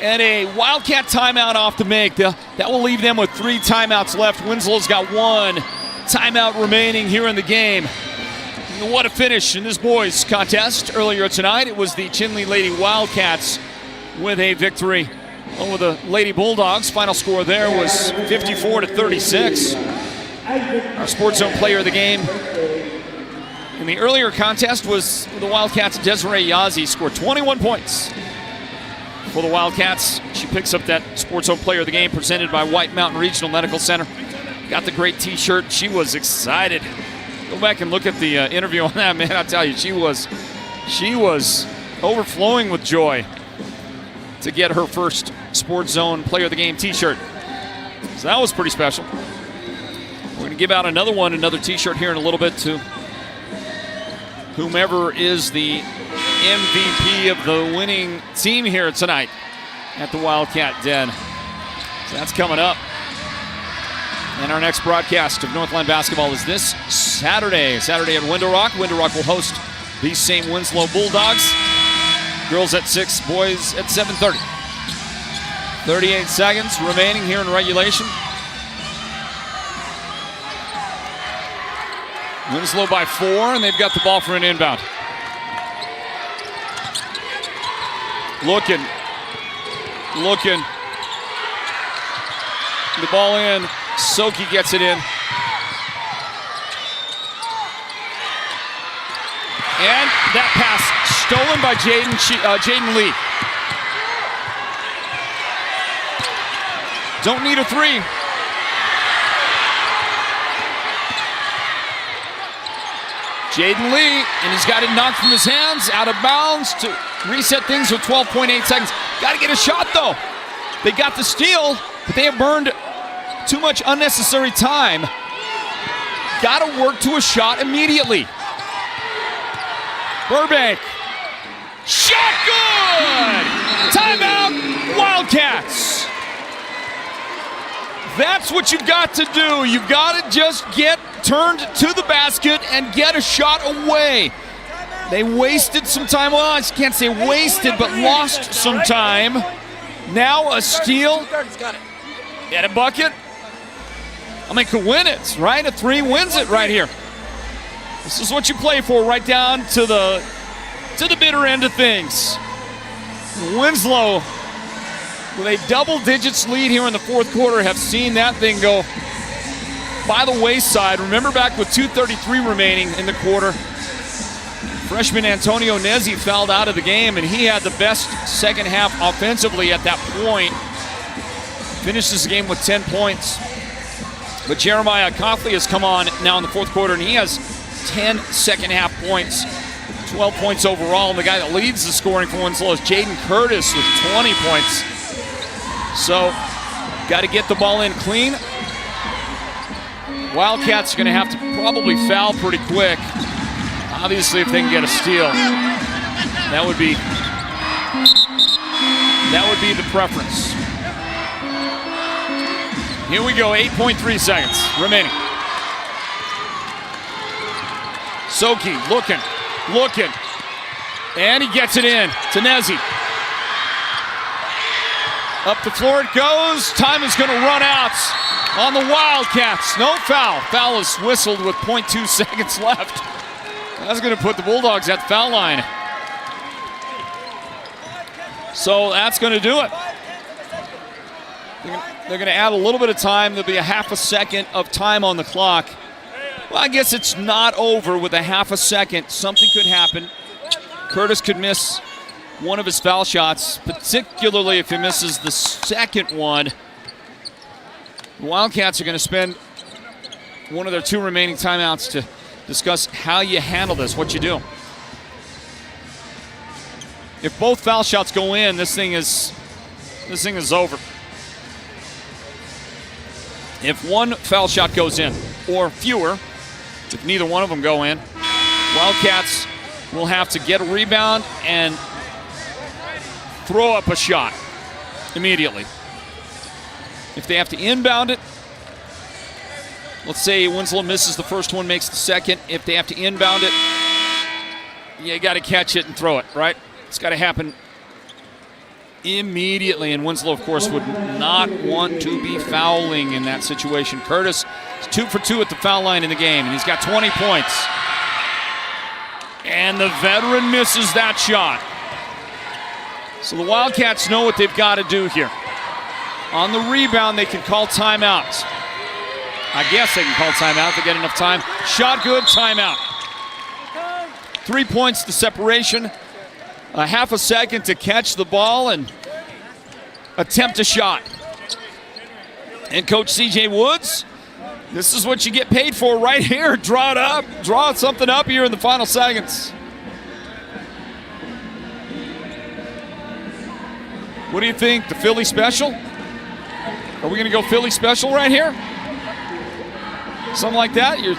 And a Wildcat timeout off the make. That will leave them with 3 timeouts left. Winslow's got 1 timeout remaining here in the game. What a finish in this boys contest. Earlier tonight, it was the Chinle Lady Wildcats with a victory over the Lady Bulldogs. Final score there was 54-36. Our Sports Zone player of the game in the earlier contest was the Wildcats' Desiree Yazzie. Scored 21 points for the Wildcats. She picks up that Sports Zone player of the game presented by White Mountain Regional Medical Center. Got the great t-shirt. She was excited. Go back and look at the interview on that, man. I'll tell you, she was overflowing with joy to get her first Sports Zone Player of the Game t-shirt. So that was pretty special. We're going to give out another t-shirt here in a little bit to whomever is the MVP of the winning team here tonight at the Wildcat Den. So that's coming up. And our next broadcast of Northland Basketball is this Saturday at Window Rock. Window Rock will host these same Winslow Bulldogs. Girls at 6, boys at 7:30. 38 seconds remaining here in regulation. Winslow by 4, and they've got the ball for an inbound. Looking. The ball in. Soki gets it in. And that pass stolen by Jaden Lee. Don't need a 3. Jaden Lee, and he's got it knocked from his hands, out of bounds to reset things with 12.8 seconds. Got to get a shot, though. They got the steal, but they have burned too much unnecessary time. Got to work to a shot immediately. Burbank. Shot good! Timeout, Wildcats. That's what you've got to do. You've got to just get turned to the basket and get a shot away. They wasted some time. Well, I can't say wasted, but lost some time. Now a steal. Get a bucket. I mean, could win it, right? A 3 wins it right here. This is what you play for, right down to the bitter end of things. Winslow, with a double digits lead here in the fourth quarter, have seen that thing go by the wayside. Remember back with 2:33 remaining in the quarter, freshman Antonio Nezzi fouled out of the game, and he had the best second half offensively at that point. Finishes the game with 10 points. But Jeremiah Coughley has come on now in the fourth quarter, and he has 10 second half points, 12 points overall. And the guy that leads the scoring for Winslow is Jaden Curtis with 20 points. So, got to get the ball in clean. Wildcats are going to have to probably foul pretty quick. Obviously, if they can get a steal, that would be the preference. Here we go, 8.3 seconds remaining. Soki looking, and he gets it in to Nezzi. Up the floor it goes. Time is going to run out on the Wildcats. No foul. Foul is whistled with 0.2 seconds left. That's going to put the Bulldogs at the foul line. So that's going to do it. They're going to add a little bit of time. There'll be a half a second of time on the clock. Well, I guess it's not over with a half a second. Something could happen. Curtis could miss one of his foul shots, particularly if he misses the second one. The Wildcats are going to spend one of their 2 remaining timeouts to discuss how you handle this, what you do. If both foul shots go in, this thing is over. If one foul shot goes in, or fewer, if neither one of them go in, Wildcats will have to get a rebound and throw up a shot immediately. If they have to inbound it, let's say Winslow misses the first one, makes the second. If they have to inbound it, you got to catch it and throw it, right? It's got to happen immediately, and Winslow, of course, would not want to be fouling in that situation. Curtis is 2 for 2 at the foul line in the game, and he's got 20 points. And the veteran misses that shot. So the Wildcats know what they've got to do here. On the rebound, they can call timeouts. I guess they can call timeout if they get enough time. Shot good, timeout. 3 points to separation. A half a second to catch the ball and attempt a shot. And Coach C.J. Woods, this is what you get paid for right here. Draw it up. Draw something up here in the final seconds. What do you think? The Philly special? Are we going to go Philly special right here? Something like that? You're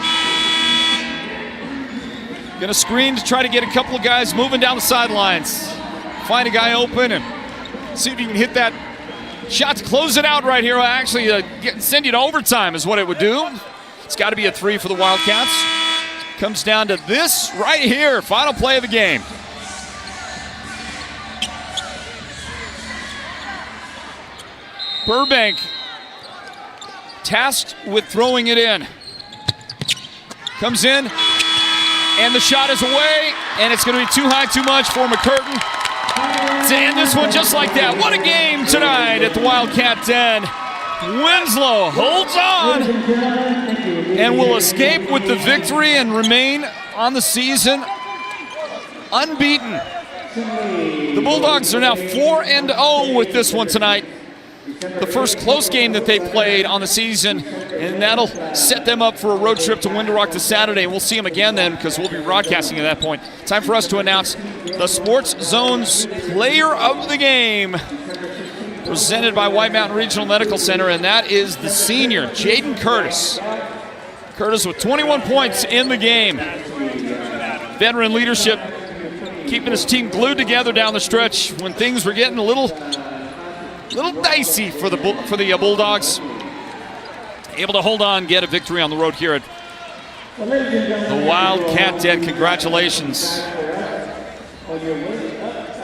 going to screen to try to get a couple of guys moving down the sidelines. Find a guy open and see if you can hit that shot to close it out right here. Actually, send you to overtime is what it would do. It's got to be a 3 for the Wildcats. Comes down to this right here. Final play of the game. Burbank tasked with throwing it in. Comes in, and the shot is away, and it's going to be too high, too much for McCurtain to end this one just like that. What a game tonight at the Wildcat Den. Winslow holds on and will escape with the victory and remain on the season unbeaten. The Bulldogs are now 4-0 with this one tonight. The first close game that they played on the season, and that'll set them up for a road trip to Window Rock this Saturday. We'll see them again then because we'll be broadcasting at that point. Time for us to announce the Sports Zone's player of the game. presented by White Mountain Regional Medical Center, and that is the senior, Jaden Curtis. Curtis with 21 points in the game. Veteran leadership keeping his team glued together down the stretch when things were getting a little dicey for the Bulldogs. Able to hold on, get a victory on the road here at the Wildcat Den. Congratulations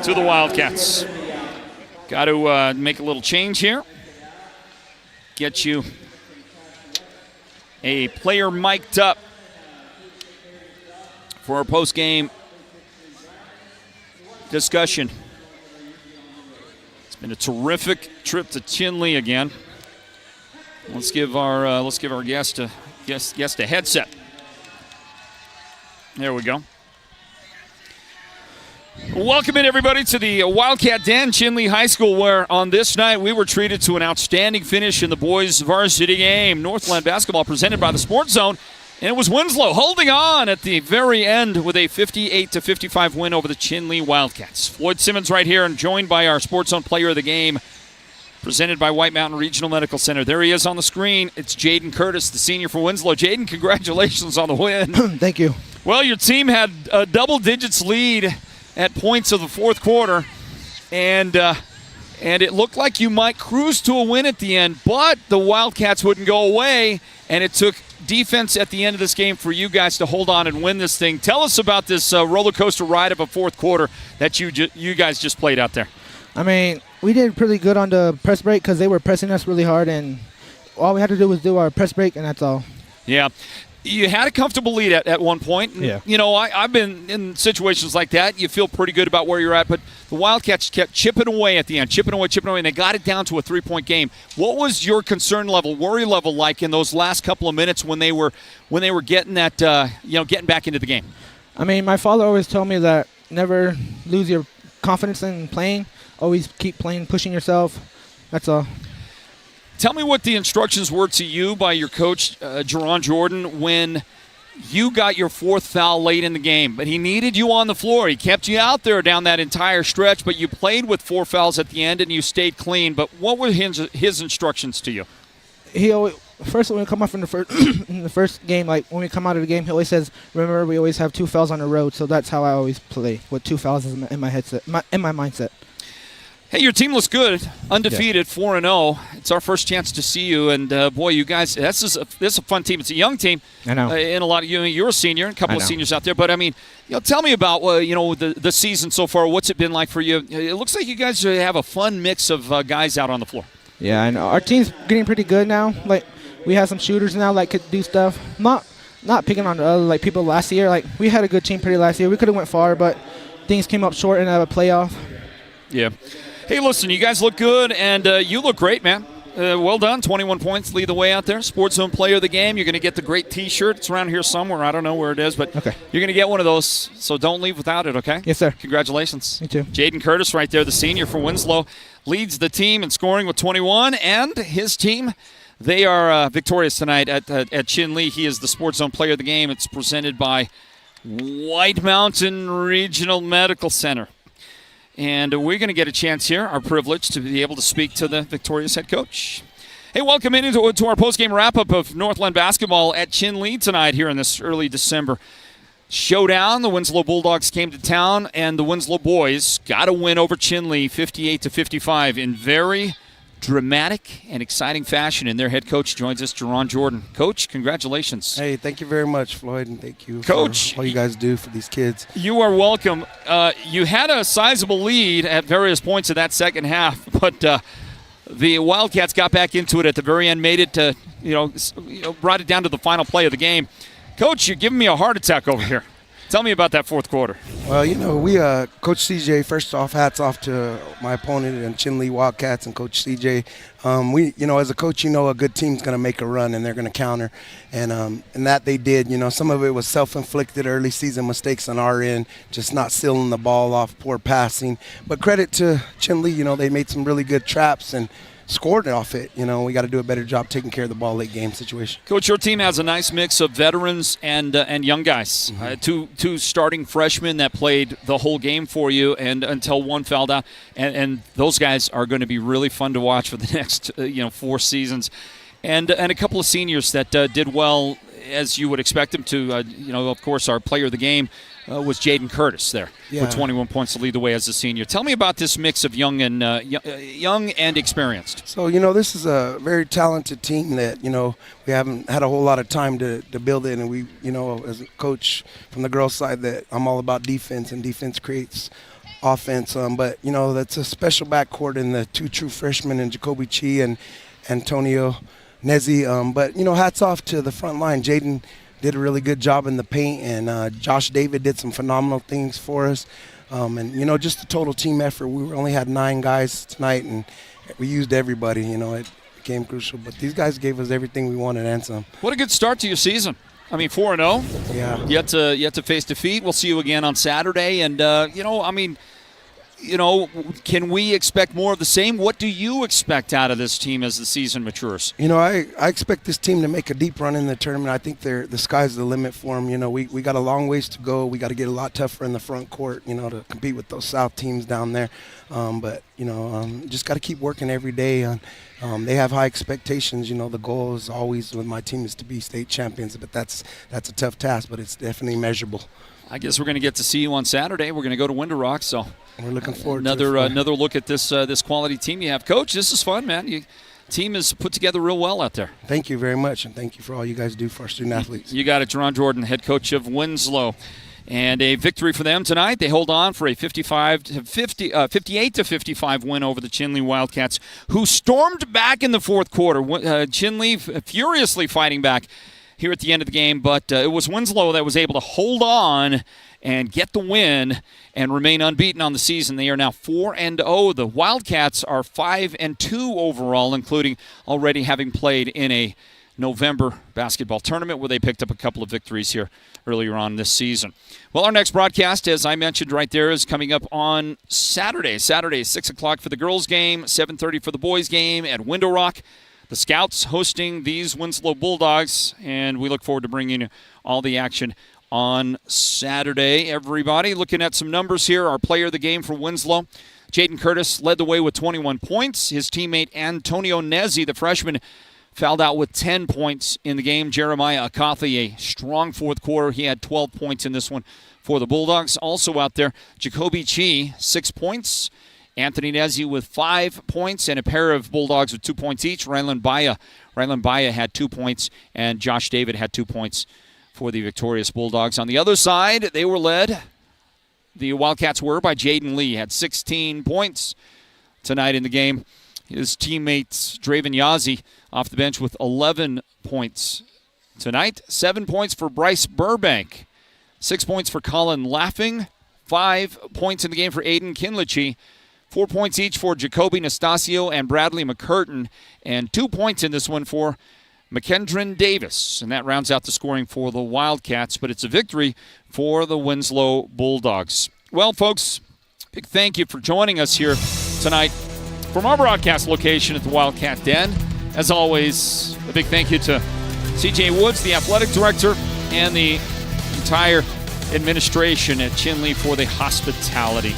to the Wildcats. Got to make a little change here. Get you a player mic'd up for our post-game discussion. It's been a terrific trip to Chinle again. Let's give our guest a headset. There we go. Welcome in, everybody, to the Wildcat Den, Chinle High School, where on this night we were treated to an outstanding finish in the boys' varsity game. Northland Basketball presented by the Sports Zone, and it was Winslow holding on at the very end with a 58-55 win over the Chinle Wildcats. Floyd Simmons right here, and joined by our Sports Zone player of the game, presented by White Mountain Regional Medical Center. There he is on the screen. It's Jaden Curtis, the senior for Winslow. Jaden, congratulations on the win.
Thank you.
Well, your team had a double-digits lead at points of the fourth quarter, and it looked like you might cruise to a win at the end, but the Wildcats wouldn't go away, and it took defense at the end of this game for you guys to hold on and win this thing. Tell us about this roller coaster ride of a fourth quarter that you guys just played out there.
I mean, we did pretty good on the press break because they were pressing us really hard, and all we had to do was do our press break, and that's all.
Yeah. You had a comfortable lead at one point. And,
yeah.
You know, I've been in situations like that. You feel pretty good about where you're at, but the Wildcats kept chipping away at the end, chipping away, and they got it down to a 3-point game. What was your concern level, worry level like in those last couple of minutes when they were getting that, getting back into the game?
I mean, my father always told me that never lose your confidence in playing. Always keep playing, pushing yourself. That's all.
Tell me what the instructions were to you by your coach, Jerron Jordan, when you got your fourth foul late in the game. But he needed you on the floor. He kept you out there down that entire stretch, but you played with 4 fouls at the end and you stayed clean. But what were his instructions to you?
He always, first when we come off in the first game, like when we come out of the game, he always says, "Remember, we always have 2 fouls on the road." So that's how I always play, with 2 fouls in my mindset.
Hey, your team looks good, undefeated, 4-0. It's our first chance to see you, and boy, you guys, this is a fun team. It's a young team.
I know.
And a lot of you're a senior, a couple of seniors out there. But I mean, tell me about the season so far. What's it been like for you? It looks like you guys have a fun mix of guys out on the floor.
Yeah, I know. Our team's getting pretty good now. Like, we have some shooters now that could do stuff. Not picking on the other people last year. Like, we had a good team pretty last year. We could have went far, but things came up short in a playoff.
Yeah. Hey, listen, you guys look good, and you look great, man. Well done. 21 points, lead the way out there. Sports Zone player of the game. You're going to get the great T-shirt. It's around here somewhere. I don't know where it is, but
okay.
You're going to get one of those, so don't leave without it, okay?
Yes, sir.
Congratulations.
You too.
Jaden Curtis right there, the senior for Winslow, leads the team in scoring with 21, and his team, they are victorious tonight at Chinle. He is the Sports Zone player of the game. It's presented by White Mountain Regional Medical Center. And we're going to get a chance here, our privilege, to be able to speak to the victorious head coach. Hey, welcome into our post-game wrap-up of Northland Basketball at Chinle tonight here in this early December showdown. The Winslow Bulldogs came to town, and the Winslow boys got a win over Chinle, 58-55, in very dramatic and exciting fashion. And their head coach joins us, Jerron Jordan. Coach, congratulations.
Hey, thank you very much, Floyd, and thank you
Coach,
for all you guys do for these kids.
You are welcome. You had a sizable lead at various points of that second half, but the Wildcats got back into it at the very end, made it to, brought it down to the final play of the game. Coach, you're giving me a heart attack over here. Tell me about that fourth quarter.
Well, we Coach CJ, first off, hats off to my opponent and Chinle Wildcats and Coach CJ. We, as a coach, a good team's going to make a run and they're going to counter. And that they did. Some of it was self-inflicted early season mistakes on our end, just not sealing the ball off, poor passing. But credit to Chinle, they made some really good traps and scored off it. You know, we got to do a better job taking care of the ball late game situation.
Coach, your team has a nice mix of veterans and young guys. Two starting freshmen that played the whole game for you, and until one fouled out. And those guys are going to be really fun to watch for the next 4 seasons. And a couple of seniors that did well, as you would expect them to. Of course, our player of the game was Jaden Curtis there with 21 points to lead the way as a senior. Tell me about this mix of young and experienced.
So, this is a very talented team that, we haven't had a whole lot of time to build it. And we, as a coach from the girls' side, that I'm all about defense, and defense creates offense. But, that's a special backcourt in the 2 true freshmen in Jacoby Chi and Antonio Nezi. But, hats off to the front line. Jaden did a really good job in the paint, and Josh David did some phenomenal things for us. And, just the total team effort. We only had 9 guys tonight, and we used everybody. It became crucial. But these guys gave us everything we wanted and some.
What a good start to your season. I mean, 4-0.
Yeah.
Yet to face defeat. We'll see you again on Saturday. And, can we expect more of the same? What do you expect out of this team as the season matures?
I expect this team to make a deep run in the tournament. I think the sky's the limit for them. We got a long ways to go. We got to get a lot tougher in the front court, to compete with those South teams down there. Just got to keep working every day. They have high expectations. The goal is always with my team is to be state champions, but that's a tough task, but it's definitely measurable.
I guess we're going to get to see you on Saturday. We're going to go to Winter Rock, so
we're looking forward
to another look at this quality team you have. Coach, this is fun, man. Team is put together real well out there.
Thank you very much, and thank you for all you guy do for our student athletes.
You got it, Jerron Jordan, head coach of Winslow. And a victory for them tonight. They hold on for a 58-55 win over the Chinle Wildcats, who stormed back in the fourth quarter. Chinle furiously fighting back here at the end of the game, but it was Winslow that was able to hold on and get the win and remain unbeaten on the season. They are now 4-0. The Wildcats are 5-2 overall, including already having played in a November basketball tournament where they picked up a couple of victories here earlier on this season. Well, our next broadcast, as I mentioned right there, is coming up on Saturday. Saturday, 6 o'clock for the girls' game, 7:30 for the boys' game at Window Rock. The Scouts hosting these Winslow Bulldogs, and we look forward to bringing you all the action on Saturday. Everybody, looking at some numbers here. Our player of the game for Winslow, Jaden Curtis, led the way with 21 points. His teammate Antonio Nezi, the freshman, fouled out with 10 points in the game. Jeremiah Akathi, a strong fourth quarter. He had 12 points in this one for the Bulldogs. Also out there, Jacoby Chi, 6 points. Anthony Nezi with 5 points, and a pair of Bulldogs with 2 points each. Rylan Baya had 2 points, and Josh David had 2 points for the victorious Bulldogs. On the other side, they were led, the Wildcats were, by Jaden Lee. Had 16 points tonight in the game. His teammates, Draven Yazzie, off the bench with 11 points tonight. 7 points for Bryce Burbank. 6 points for Colin Laughing. 5 points in the game for Aiden Kinlichie. 4 points each for Jacoby Nastasio and Bradley McCurtain, and 2 points in this one for McKendron Davis. And that rounds out the scoring for the Wildcats, but it's a victory for the Winslow Bulldogs. Well, folks, big thank you for joining us here tonight from our broadcast location at the Wildcat Den. As always, a big thank you to CJ Woods, the athletic director, and the entire administration at Chinle for the hospitality.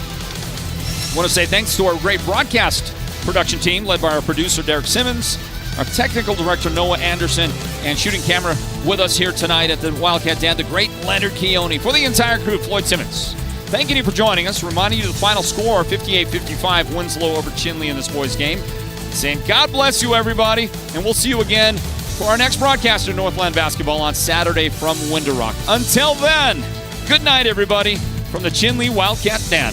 I want to say thanks to our great broadcast production team led by our producer Derek Simmons, our technical director Noah Anderson, and shooting camera with us here tonight at the Wildcat Den, the great Leonard Keone. For the entire crew, Floyd Simmons, thanking you for joining us. Reminding you the final score, 58-55 Winslow over Chinle in this boys game. Saying God bless you, everybody, and we'll see you again for our next broadcast of Northland Basketball on Saturday from Window Rock. Until then, good night, everybody, from the Chinle Wildcat Den.